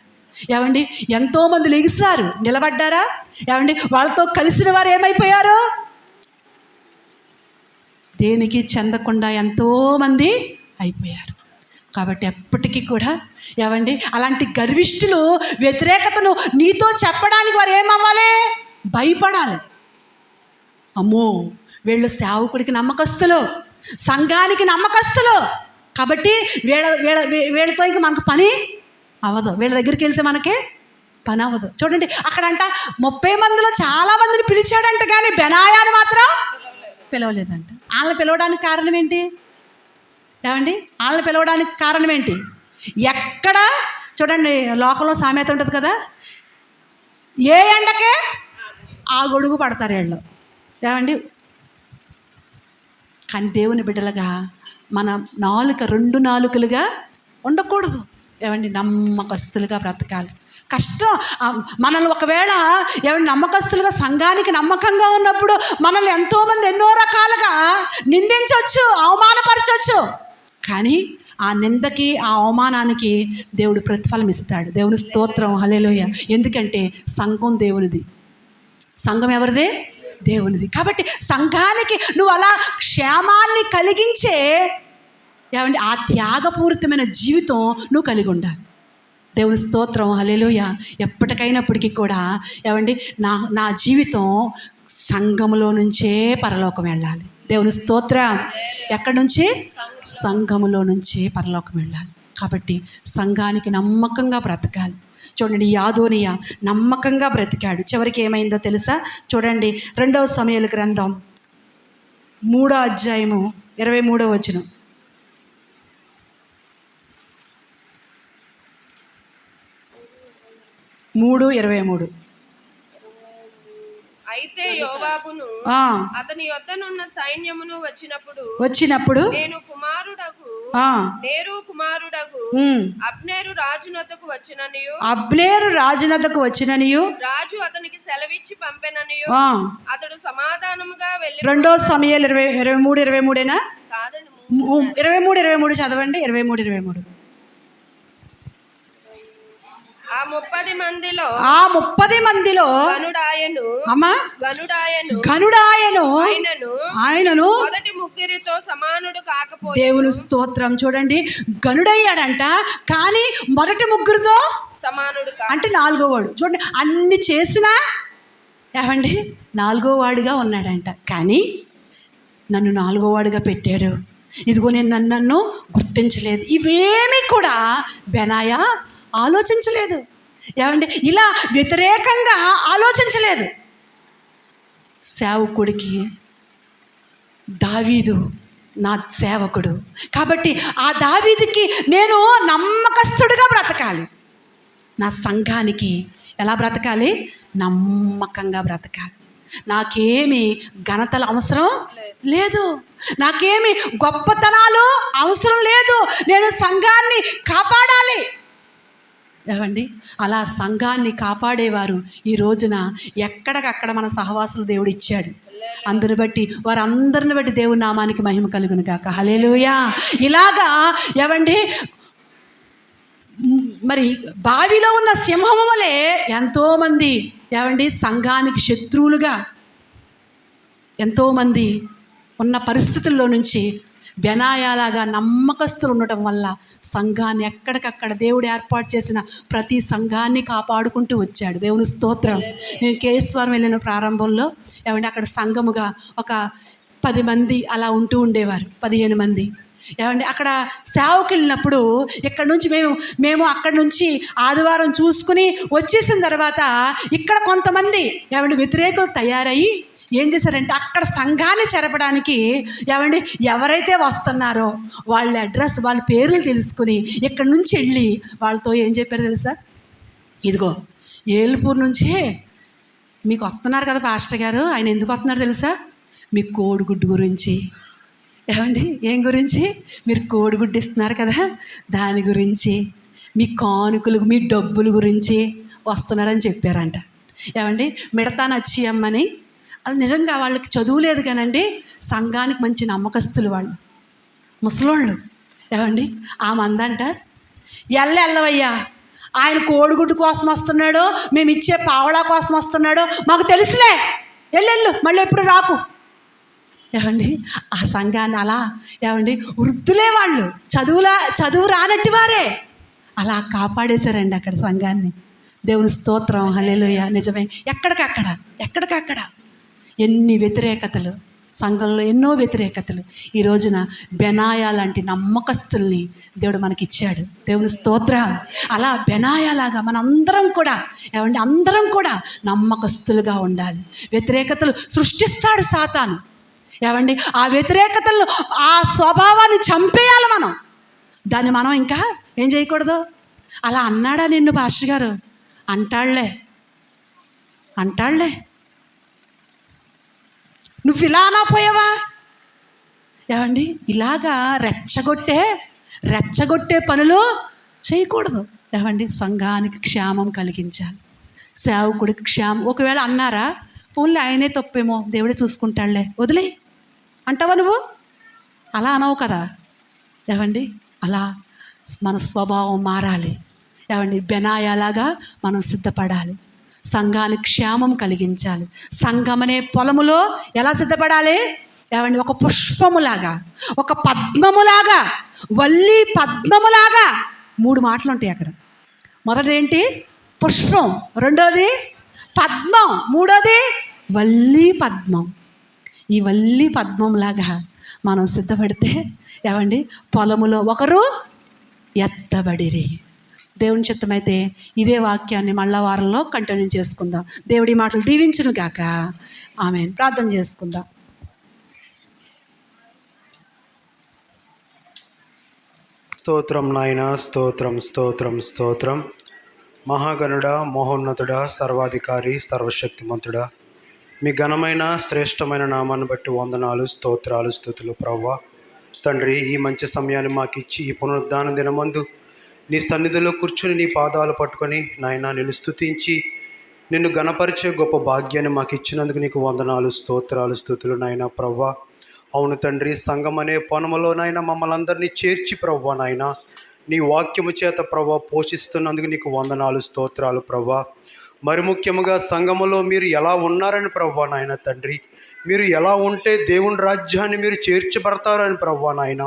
ఏమండి? ఎంతోమంది లెగిస్తారు, నిలబడ్డారా? ఏమండి? వాళ్ళతో కలిసిన వారు ఏమైపోయారు? దేనికి చెందకుండా ఎంతోమంది అయిపోయారు. కాబట్టి ఎప్పటికీ కూడా ఏమండి అలాంటి గర్విష్ఠులు వ్యతిరేకతను నీతో చెప్పడానికి వారు ఏమవ్వాలి? భయపడాలి. అమ్మో వీళ్ళు సేవకుడికి నమ్మకస్తులు, సంఘానికి నమ్మకస్తులు, కాబట్టి వీళ్ళతో ఇంక మనకు పని అవ్వదు. వీళ్ళ దగ్గరికి వెళ్తే మనకి పని అవ్వదు. చూడండి అక్కడంట 30 మందిలో చాలామందిని పిలిచాడంట, కానీ బెనాయాని మాత్రం పిలవలేదంట. వాళ్ళని పిలవడానికి కారణం ఏంటి? ఏమండి? వాళ్ళని పిలవడానికి కారణం ఏంటి? ఎక్కడ చూడండి లోకంలో సామెత ఉంటుంది కదా, ఏ ఎండకే ఆ గొడుగు పడతారు వీళ్ళు. ఏమండి? కానీ దేవుని బిడ్డలుగా మన నాలుక 2 నాలుకలుగా ఉండకూడదు. ఏమండి? నమ్మకస్తులుగా బ్రతకాలి. కష్టం. మనల్ని ఒకవేళ ఏమంటే నమ్మకస్తులుగా సంఘానికి నమ్మకంగా ఉన్నప్పుడు మనల్ని ఎంతోమంది ఎన్నో రకాలుగా నిందించవచ్చు, అవమానపరచవచ్చు. కానీ ఆ నిందకి ఆ అవమానానికి దేవుడు ప్రతిఫలం ఇస్తాడు. దేవుని స్తోత్రం, హల్లెలూయా. ఎందుకంటే సంఘం దేవునిది. సంఘం ఎవరిదే? దేవునిది. కాబట్టి సంఘానికి నువ్వు అలా క్షేమాన్ని కలిగించే ఏమండి ఆ త్యాగపూరితమైన జీవితం నువ్వు కలిగి ఉండాలి. దేవుని స్తోత్రం, హల్లెలూయా. ఎప్పటికైనప్పటికీ కూడా ఏమండి నా జీవితం సంఘములో నుంచే పరలోకం వెళ్ళాలి. దేవుని స్తోత్రం. ఎక్కడి నుంచి? సంఘములో నుంచే పరలోకం వెళ్ళాలి. కాబట్టి సంఘానికి నమ్మకంగా బ్రతకాలి. చూడండి యాదోనియా నమ్మకంగా బ్రతికాడు. చివరికి ఏమైందో తెలుసా? చూడండి 2వ సమూయేలు గ్రంథం 3వ అధ్యాయము 23వ వచనం. అయితే యోవాబును అతని యొద్దనున్న సైన్యమును వచ్చినప్పుడు నేను కుమారుడగు అబ్నేరు రాజునొద్దకు వచ్చిననియు రాజు అతనికి సెలవిచ్చి పంపెననియు అతడు సమాధానముగా వెళ్ళి 2వ సమూయేలు 23:23 కాదండి 23:23 చదవండి. 23:23 ఆ 30 మందిలో గనుడాయను ఆయనను మొదటి ముగ్గురితో సమానుడు కాకపోతే. దేవుని స్తోత్రం. చూడండి గనుడయ్యాడంట, కానీ మొదటి ముగ్గురితో సమానుడు అంటే 4వ వాడు. చూడండి అన్ని చేసినా ఏమండి 4వ వాడిగా ఉన్నాడంట. కానీ నన్ను 4వ వాడిగా పెట్టాడు. ఇదిగో నేను నన్ను గుర్తించలేదు. ఇవేమీ కూడా బెనాయా ఆలోచించలేదు. ఏమండి, ఇలా వ్యతిరేకంగా ఆలోచించలేదు. సేవకుడికి దావీదు నా సేవకుడు కాబట్టి ఆ దావీదుకి నేను నమ్మకస్తుడిగా బ్రతకాలి. నా సంఘానికి ఎలా బ్రతకాలి? నమ్మకంగా బ్రతకాలి. నాకేమి ఘనతలు అవసరం లేదు, నాకేమి గొప్పతనాలు అవసరం లేదు. నేను సంఘాన్ని కాపాడాలి. ఏమండి, అలా సంఘాన్ని కాపాడేవారు ఈ రోజున ఎక్కడికక్కడ మన సహవాసులు దేవుడు ఇచ్చాడు. అందుని బట్టి వారందరిని బట్టి దేవుని నామానికి మహిమ కలుగును గాక. హల్లెలూయా. ఇలాగా ఏమండి, మరి బావిలో ఉన్న సింహము వలె ఎంతోమంది ఏమండి సంఘానికి శత్రువులుగా ఎంతోమంది ఉన్న పరిస్థితుల్లో నుంచి బెనాయాలాగా నమ్మకస్తులు ఉండటం వల్ల సంఘాన్ని ఎక్కడికక్కడ దేవుడు ఏర్పాటు చేసిన ప్రతి సంఘాన్ని కాపాడుకుంటూ వచ్చాడు. దేవుని స్తోత్రం. నేను కేఎస్వరం వెళ్ళిన ప్రారంభంలో ఏమంటే అక్కడ సంఘముగా ఒక 10 మంది అలా ఉంటూ ఉండేవారు, 15 మంది. ఏమండి అక్కడ సేవకి వెళ్ళినప్పుడు ఇక్కడ నుంచి మేము అక్కడి నుంచి ఆదివారం చూసుకుని వచ్చేసిన తర్వాత ఇక్కడ కొంతమంది ఏమండి వ్యతిరేకులు తయారయ్యి ఏం చేశారంటే అక్కడ సంఘాన్ని చెరపడానికి ఏమండి ఎవరైతే వస్తున్నారో వాళ్ళ అడ్రస్, వాళ్ళ పేర్లు తెలుసుకుని ఇక్కడ నుంచి వెళ్ళి వాళ్ళతో ఏం చెప్పారు తెలుసా? ఇదిగో ఏలుపూర్ నుంచే మీకు వస్తున్నారు కదా పాస్టర్ గారు, ఆయన ఎందుకు వస్తున్నారు తెలుసా? మీ కోడిగుడ్డు గురించి. ఏమండి ఏం గురించి? మీరు కోడిగుడ్డు ఇస్తున్నారు కదా దాని గురించి, మీ కానుకలు, మీ డబ్బుల గురించి వస్తున్నారని చెప్పారంట. ఏమండి మిడతాను వచ్చి అమ్మని, అది నిజంగా వాళ్ళకి చదువు లేదు కానండి సంఘానికి మంచి నమ్మకస్తులు వాళ్ళు, ముసలోళ్ళు. ఏమండి ఆమె అందంట, ఎల్లవయ్యా ఆయన కోడిగుడ్డు కోసం వస్తున్నాడో మేము ఇచ్చే పావడా కోసం వస్తున్నాడో మాకు తెలుసులే, ఎల్లెళ్ళు మళ్ళీ ఎప్పుడు రాకు. ఏమండి ఆ సంఘాన్ని అలా ఏమండి వృద్ధులే వాళ్ళు, చదువు రానట్టి వారే అలా కాపాడేశారండి అక్కడ సంఘాన్ని. దేవుని స్తోత్రం. హల్లెలూయా. నిజమే. ఎక్కడికక్కడ ఎన్ని వ్యతిరేకతలు, సంఘంలో ఎన్నో వ్యతిరేకతలు. ఈ రోజున బెనాయా లాంటి నమ్మకస్తుల్ని దేవుడు మనకిచ్చాడు. దేవుని స్తోత్రం. అలా బెనాయాలాగా మనందరం కూడా ఏమండి అందరం కూడా నమ్మకస్తులుగా ఉండాలి. వ్యతిరేకతలు సృష్టిస్తాడు సాతాను. ఏమండి ఆ వ్యతిరేకతలను, ఆ స్వభావాన్ని చంపేయాలి మనం. దాన్ని మనం ఇంకా ఏం చేయకూడదు. అలా అన్నాడా నిన్ను పాస్టర్ గారు? అంటాళ్లే నువ్వు ఇలా పోయావా? ఏమండి ఇలాగా రెచ్చగొట్టే పనులు చేయకూడదు. ఏమండి సంఘానికి క్షేమం కలిగించాలి, సేవకుడికి క్షేమం. ఒకవేళ అన్నారా, పోన్లే ఆయనే తప్పేమో దేవుడే చూసుకుంటాడులే, వదిలే అంటావా నువ్వు? అలా అనవు కదా. ఏమండి అలా మన స్వభావం మారాలి. ఏమండి బెనాయాలాగా మనం సిద్ధపడాలి, సంఘానికి క్షేమం కలిగించాలి. సంఘం అనే పొలములో ఎలా సిద్ధపడాలి? ఏమండి ఒక పుష్పములాగా, ఒక పద్మములాగా, వల్లి పద్మములాగా. 3 మాటలు ఉంటాయి అక్కడ. మొదటిది ఏంటి? పుష్పం. రెండోది పద్మం. మూడోది వల్లి పద్మం. ఈ వల్లి పద్మంలాగా మనం సిద్ధపడితే ఏమండి పొలములో ఒకరు ఎత్తబడిరి. దేవుని చిత్తమైతే ఇదే వాక్యాన్ని మళ్ళా వారంలో కంటిన్యూ చేసుకుందాం. దేవుడి మాటలు దీవించును గాక. ఆమేన్. ప్రార్థన చేసుకుందాం. స్తోత్రం నాయన, స్తోత్రం. మహాగణుడా, మహోన్నతుడా, సర్వాధికారి, సర్వశక్తిమంతుడా, మీ ఘనమైన శ్రేష్టమైన నామాన్ని బట్టి వందనాలు, స్తోత్రాలు, స్తుతులు ప్రభువా. తండ్రి ఈ మంచి సమయాన్ని మాకు ఇచ్చి ఈ పునరుద్ధాన దినమందు నీ సన్నిధిలో కూర్చుని నీ పాదాలు పట్టుకొని నాయన నిన్ను స్తుతించి నిన్ను ఘనపరిచే గొప్ప భాగ్యాన్ని మాకు ఇచ్చినందుకు నీకు వందనాలు, స్తోత్రాలు, స్తుతులు నాయన ప్రభువా. అవును తండ్రి, సంఘం అనే పొనములో నాయన మమ్మల్ని అందరినీ చేర్చి ప్రభువా నాయన నీ వాక్యము చేత ప్రభువా పోషిస్తున్నందుకు నీకు వందనాలు, స్తోత్రాలు ప్రభువా. మరి ముఖ్యముగా సంఘములో మీరు ఎలా ఉన్నారని ప్రభువా నాయన తండ్రి, మీరు ఎలా ఉంటే దేవుని రాజ్యాన్ని మీరు చేర్చబడతారని ప్రభువా నాయన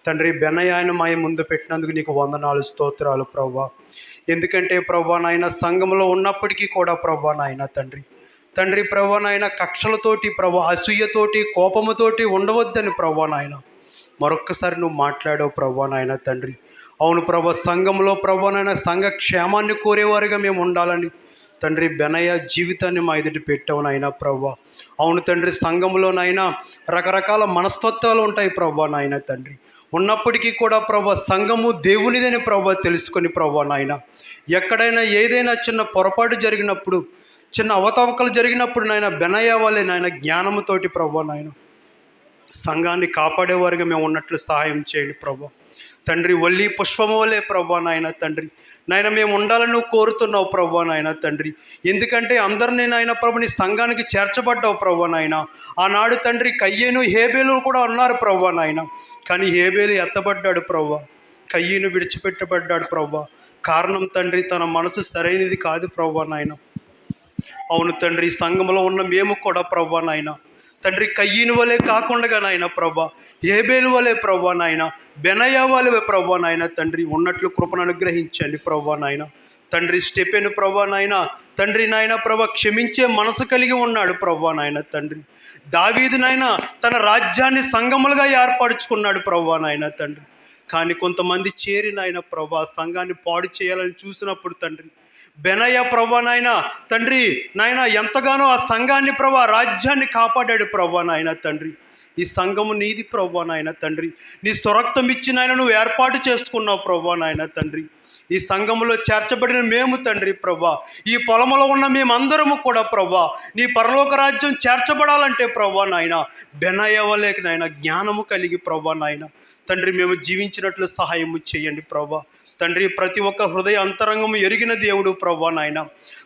తండ్రి బెనయాన్ని మా ముందు పెట్టినందుకు నీకు వందనాలు, స్తోత్రాలు ప్రభువా. ఎందుకంటే ప్రభువా నాయన సంఘములో ఉన్నప్పటికీ కూడా ప్రభువా నాయన తండ్రి ప్రభువా నాయన కక్షలతోటి ప్రభువా, అసూయతోటి, కోపముతోటి ఉండవద్దని ప్రభువా నాయన మరొక్కసారి నువ్వు మాట్లాడావు ప్రభా నాయన తండ్రి. అవును ప్రభా, సంఘంలో ప్రభా నాయన సంఘ క్షేమాన్ని కోరేవారుగా మేము ఉండాలని తండ్రి బెనయ్య జీవితాన్ని మా ఎదుటి పెట్టావు నాయన ప్రభా. అవును తండ్రి, సంఘంలోనైనా రకరకాల మనస్తత్వాలు ఉంటాయి ప్రభా నాయన తండ్రి. ఉన్నప్పటికీ కూడా ప్రభా సంఘము దేవునిదని ప్రభా తెలుసుకొని ప్రభా నాయన ఎక్కడైనా ఏదైనా చిన్న పొరపాటు జరిగినప్పుడు, చిన్న అవతవకలు జరిగినప్పుడు నాయన బెనయ్య వలె నాయన జ్ఞానముతోటి ప్రభా నాయన సంఘాన్ని కాపాడేవారుగా మేము ఉన్నట్లు సహాయం చేయండి ప్రభా తండ్రి. వల్లి పుష్పము వలె ప్రభా నాయన తండ్రి నాయన మేము ఉండాలని నువ్వు కోరుతున్నావు ప్రభా నాయన తండ్రి. ఎందుకంటే అందరినీ నాయన ప్రభు నీ సంఘానికి చేర్చబడ్డావు ప్రభా నాయన. ఆనాడు తండ్రి కయ్యేను హేబేలు కూడా ఉన్నారు ప్రభా నాయన. కానీ హేబేలు ఎత్తబడ్డాడు ప్రభా, కయ్యేను విడిచిపెట్టబడ్డాడు ప్రభా. కారణం తండ్రి తన మనసు సరైనది కాదు ప్రభా నాయన. అవును తండ్రి, సంఘంలో ఉన్న మేము కూడా ప్రభా నాయన తండ్రి కయ్యను వలె కాకుండా నాయన ప్రభా హేబేలు వలె ప్రభా నాయన బెనయ్య వలె ప్రభా నాయన తండ్రి ఉన్నట్లు కృపను అనుగ్రహించండి ప్రభా నాయన తండ్రి. స్టెఫెను ప్రభా నాయన తండ్రి నాయన ప్రభా క్షమించే మనసు కలిగి ఉన్నాడు ప్రభా నాయన తండ్రి. దావీదు నాయన తన రాజ్యాన్ని సంఘములుగా ఏర్పరచుకున్నాడు ప్రభా నాయన తండ్రి. కానీ కొంతమంది చేరి నాయన ప్రభా సంఘాన్ని పాడు చేయాలని చూసినప్పుడు తండ్రి బెనయ్య ప్రభా నాయన తండ్రి నాయన ఎంతగానో ఆ సంఘాన్ని ప్రభా రాజ్యాన్ని కాపాడాడు ప్రభా నాయన తండ్రి. ఈ సంఘము నీది ప్రభా నాయన తండ్రి. నీ స్వరక్తం ఇచ్చి నాయన నువ్వు ఏర్పాటు చేసుకున్నావు ప్రభా నాయన తండ్రి. ఈ సంఘములో చేర్చబడిన మేము తండ్రి ప్రభా, ఈ పొలములో ఉన్న మేమందరము కూడా ప్రభా నీ పరలోక రాజ్యం చేర్చబడాలంటే ప్రభా నాయన బెనయ్య వలె నాయన జ్ఞానము కలిగి ప్రభా నాయన తండ్రి మేము జీవించినట్లు సహాయము చేయండి ప్రభా తండ్రి. ప్రతి ఒక్క హృదయ అంతరంగము ఎరిగిన దేవుడు ప్రభా నాయన.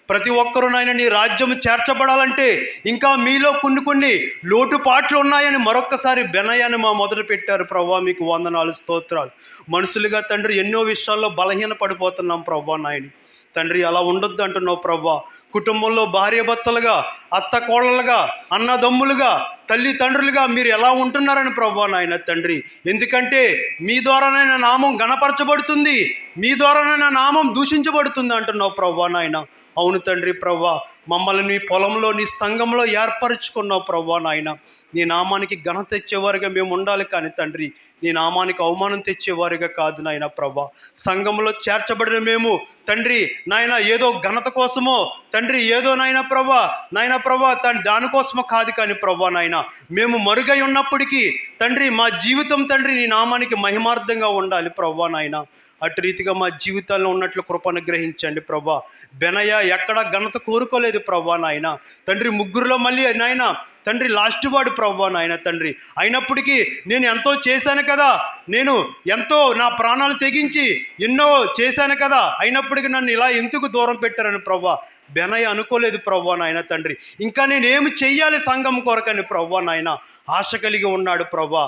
ప్రతి ఒక్కరూ నాయన నీ రాజ్యము చేర్చబడాలంటే ఇంకా మీలో కొన్ని లోటుపాట్లు ఉన్నాయని మరొక్కసారి బెనయ్యని మా మొదలు పెట్టారు ప్రభా. మీకు వందనాలు, స్తోత్రాలు. మనుషులుగా తండ్రి ఎన్నో విషయాల్లో బలహీన పడిపోతున్నాం ప్రభా నాయన తండ్రి. అలా ఉండొద్దు అంటున్నావు ప్రభా. కుటుంబంలో భార్యాభర్తలుగా, అత్త కోడలుగా, అన్నదమ్ములుగా, తల్లిదండ్రులుగా మీరు ఎలా ఉంటున్నారని ప్రభా నాయన తండ్రి. ఎందుకంటే మీ ద్వారానైనా నామం గణపరచబడుతుంది, మీ ద్వారానైనా నామం దూషించబడుతుంది అంటున్నావు ప్రభా నాయన. అవును తండ్రి ప్రభా, మమ్మల్ని నీ పొలంలో నీ సంఘంలో ఏర్పరచుకున్నావు ప్రభా నాయన. నీ నామానికి ఘనత తెచ్చేవారుగా మేము ఉండాలి కానీ తండ్రి నీ నామానికి అవమానం తెచ్చేవారుగా కాదు నాయన ప్రభా. సంఘంలో చేర్చబడిన మేము తండ్రి నాయన ఏదో ఘనత కోసమో తండ్రి ఏదో నాయన ప్రభా దానికోసమో కాదు కానీ ప్రభా నాయన మేము మరుగై ఉన్నప్పటికీ తండ్రి మా జీవితం తండ్రి నీ నామానికి మహిమార్థంగా ఉండాలి ప్రభా నాయన. అటు రీతిగా మా జీవితాల్లో ఉన్నట్లు కృప అనుగ్రహించండి ప్రభా. బెనయ్య ఎక్కడ ఘనత కోరుకోలేదు ప్రభా నాయన తండ్రి. ముగ్గురులో మళ్ళీ నాయన తండ్రి లాస్ట్ వాడు ప్రభా నాయన తండ్రి. అయినప్పటికీ నేను ఎంతో చేశాను కదా, నేను ఎంతో నా ప్రాణాలు తెగించి ఎన్నో చేశాను కదా, అయినప్పటికీ నన్ను ఇలా ఎందుకు దూరం పెట్టారని ప్రభా బెనయ్య అనుకోలేదు ప్రభా నాయన తండ్రి. ఇంకా నేనేమి చెయ్యాలి సంఘం కొరకని ప్రభా నాయన ఆశ కలిగి ఉన్నాడు ప్రభా.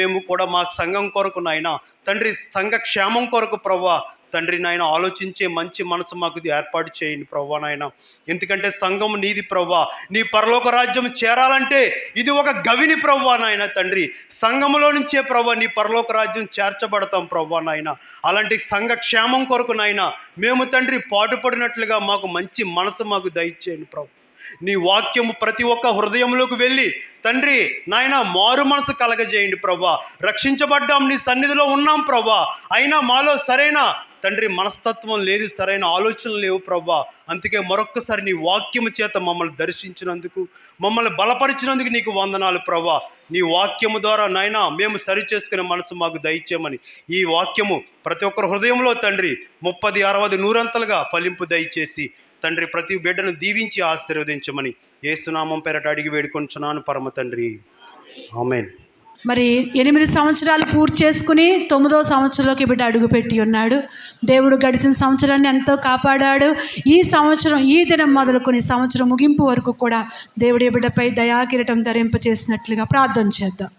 మేము కూడా మా సంఘం కొరకు నాయన తండ్రి సంఘ క్షేమం కొరకు ప్రభా తండ్రి నాయన ఆలోచించే మంచి మనసు మాకు ఏర్పాటు చేయండి ప్రభా నాయన. ఎందుకంటే సంఘం నీది ప్రభా. నీ పరలోక రాజ్యం చేరాలంటే ఇది ఒక గవిని ప్రభా నాయన తండ్రి. సంఘములో నుంచే ప్రభా నీ పరలోక రాజ్యం చేర్చబడతాం ప్రభా నాయన. అలాంటి సంఘ క్షేమం కొరకు నాయన మేము తండ్రి పాటుపడినట్లుగా మాకు మంచి మనసు మాకు దయచేయండి ప్రభు. నీ వాక్యము ప్రతి ఒక్క హృదయంలోకి వెళ్ళి తండ్రి నాయన మారు మనసు కలగజేయండి ప్రభా. రక్షించబడ్డాం, నీ సన్నిధిలో ఉన్నాం ప్రభా, అయినా మాలో సరైన తండ్రి మనస్తత్వం లేదు, సరైన ఆలోచనలు లేవు ప్రభా. అందుకే మరొక్కసారి నీ వాక్యము చేత మమ్మల్ని దర్శించినందుకు, మమ్మల్ని బలపరిచినందుకు నీకు వందనాలు ప్రభా. నీ వాక్యము ద్వారా నాయన మేము సరి చేసుకునే మనసు మాకు దయచేయమని ఈ వాక్యము ప్రతి ఒక్కరి హృదయంలో తండ్రి 30, 60, 100 ఫలింపు దయచేసి తండ్రి ప్రతి బిడ్డను దీవించి ఆశీర్వదించమని యేసునామం పేరట అడిగి వేడుకొంచున్నాను పరమ తండ్రి, ఆమేన్. మరి 8 సంవత్సరాలు పూర్తి చేసుకుని 9వ సంవత్సరంలోకి బిడ్డ అడుగుపెట్టి ఉన్నాడు. దేవుడు గడిచిన సంవత్సరాన్ని ఎంతో కాపాడాడు. ఈ సంవత్సరం ఈ దినం మొదలుకొని సంవత్సరం ముగింపు వరకు కూడా దేవుడి బిడ్డపై దయాకిరీటం ధరింపచేసినట్లుగా ప్రార్థన చేద్దాం.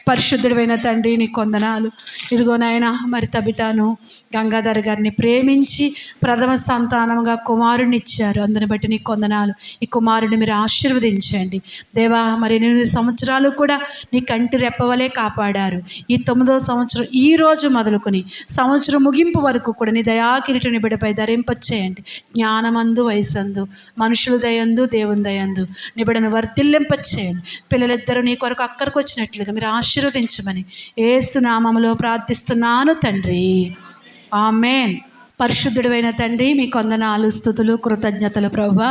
పరిశుద్ధుడైన తండ్రి నీ కొందనాలు. ఇదిగో నాయన మరి తబితాను గంగాధర్ గారిని ప్రేమించి ప్రథమ సంతానంగా కుమారుని ఇచ్చారు. అందుని బట్టి నీ కొందనాలు. ఈ కుమారుని మీరు ఆశీర్వదించండి దేవా. మరి 8 సంవత్సరాలు కూడా నీ కంటి రెప్పవలే కాపాడారు. ఈ 9వ సంవత్సరం ఈ రోజు మొదలుకొని సంవత్సరం ముగింపు వరకు కూడా నీ దయాకిరీటుని బిడ్డపై ధరింపచేయండి. జ్ఞానమందు, వయసందు, మనుషుల దయందు, దేవుని దయందు నీ బిడ్డను వర్ధిల్లింపచేయండి. పిల్లలిద్దరూ నీ కొరకు అక్కడికి వచ్చినట్లుగా మీరు ఆశీర్వదించమని యేసు నామములో ప్రార్థిస్తున్నాను తండ్రి. ఆమేన్. పరిశుద్ధుడైన తండ్రి, మీ కొందనాలు, స్తుతులు, కృతజ్ఞతలు ప్రభువా.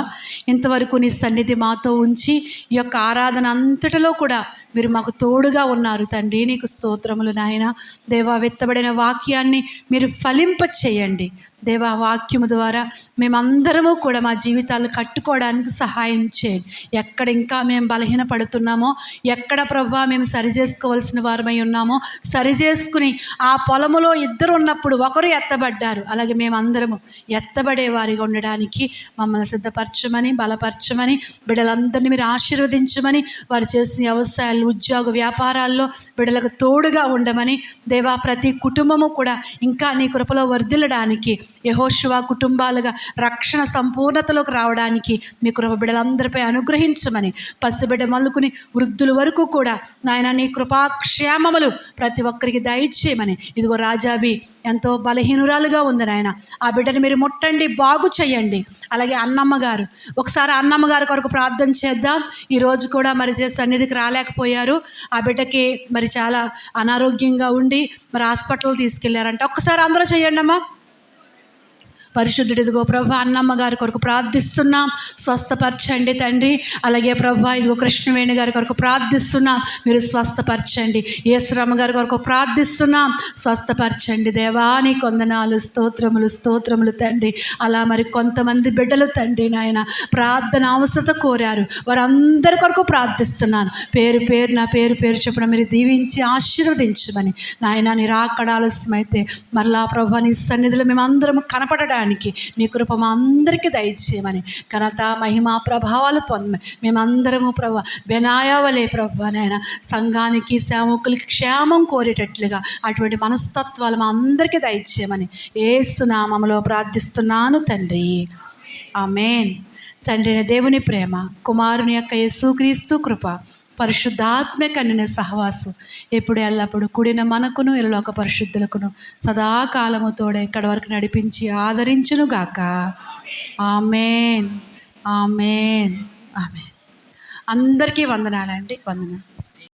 ఇంతవరకు నీ సన్నిధి మాతో ఉంచి ఈ యొక్క ఆరాధన అంతటిలో కూడా మీరు మాకు తోడుగా ఉన్నారు తండ్రి. నీకు స్తోత్రములు నాయన. దేవా, వెత్తబడిన వాక్యాన్ని మీరు ఫలింప చేయండి దేవా. వాక్యము ద్వారా మేమందరము కూడా మా జీవితాలు కట్టుకోవడానికి సహాయం చేయండి. ఎక్కడ ఇంకా మేము బలహీనపడుతున్నామో, ఎక్కడ ప్రభువా మేము సరిచేసుకోవాల్సిన వారమై ఉన్నామో సరిచేసుకుని, ఆ పొలములో ఇద్దరు ఉన్నప్పుడు ఒకరు ఎత్తబడ్డారు, అలాగే మేమందరము ఎత్తబడే వారిగా ఉండడానికి మమ్మల్ని సిద్ధపరచమని, బలపరచమని, బిడ్డలందరినీ మీరు ఆశీర్వదించమని, వారు చేసిన వ్యవసాయాలు, ఉద్యోగ వ్యాపారాల్లో బిడ్డలకు తోడుగా ఉండమని దేవా. ప్రతి కుటుంబము కూడా ఇంకా నీ కృపలో వర్ధిల్లడానికి, యెహోషువ కుటుంబాలుగా రక్షణ సంపూర్ణతలోకి రావడానికి మీ కృప బిడ్డలందరిపై అనుగ్రహించమని, పసిబిడ్డ మొదలుకుని వృద్ధుల వరకు కూడా నాయన నీ కృపాక్షేమములు ప్రతి ఒక్కరికి దయచేయమని. ఇదిగో రాజాబి ఎంతో బలహీనురాలుగా ఉంది నాయన, ఆ బిడ్డని మీరు ముట్టండి, బాగు చేయండి. అలాగే అన్నమ్మ గారు, ఒకసారి అన్నమ్మ గారి కొరకు ప్రార్థన చేద్దాం. ఈరోజు కూడా మరి సన్నిధికి రాలేకపోయారు. ఆ బిడ్డకి మరి చాలా అనారోగ్యంగా ఉండి మరి హాస్పిటల్ తీసుకెళ్లారంట. ఒక్కసారి అందరూ చేయండి అమ్మా. పరిశుద్ధుడు, ఇదిగో ప్రభు అన్నమ్మ గారి కొరకు ప్రార్థిస్తున్నాం, స్వస్థపరచండి తండ్రి. అలాగే ప్రభు ఇదిగో కృష్ణవేణి గారి కొరకు ప్రార్థిస్తున్నాం, మీరు స్వస్థపరచండి. యేసురమ్మ గారి కొరకు ప్రార్థిస్తున్నాం, స్వస్థపరచండి దేవా. నీ కొందనాలు, స్తోత్రములు, స్తోత్రములు తండ్రి. అలా మరి కొంతమంది బిడ్డలు తండ్రి నాయన ప్రార్థన అవసరత కోరారు, వారందరి కొరకు ప్రార్థిస్తున్నాను. పేరు పేరు నా పేరు పేరు చెప్పిన మీరు దీవించి ఆశీర్వదించమని నాయన. నీ రాకడ ఆలస్యమైతే మరలా ప్రభు నీ సన్నిధిలో మేమందరం కనపడడానికి నీ కృప మా అందరికీ దయచేయమని, ఘనత మహిమ ప్రభావాలు పొందమని మేమందరము ప్రభు బెనాయావలే ప్రభు నాయన సంఘానికి, సేవకులకి క్షేమం కోరేటట్లుగా అటువంటి మనస్తత్వాలు మా అందరికీ దయచేయమని యేసు నామములో ప్రార్థిస్తున్నాను తండ్రి. ఆమేన్. తండ్రి దేవుని ప్రేమ, కుమారుని యొక్క యేసుక్రీస్తు కృప, పరిశుద్ధాత్మ కన్నుని సహవాసం ఎప్పుడు ఎల్లప్పుడు కూడిన మనకును ఇరులోక పరిశుద్ధులకును సదాకాలము తోడే ఇక్కడ వరకు నడిపించి ఆదరించును గాక. ఆమేన్, ఆమేన్, ఆమేన్. అందరికీ వందనాలండి, వందనాలు.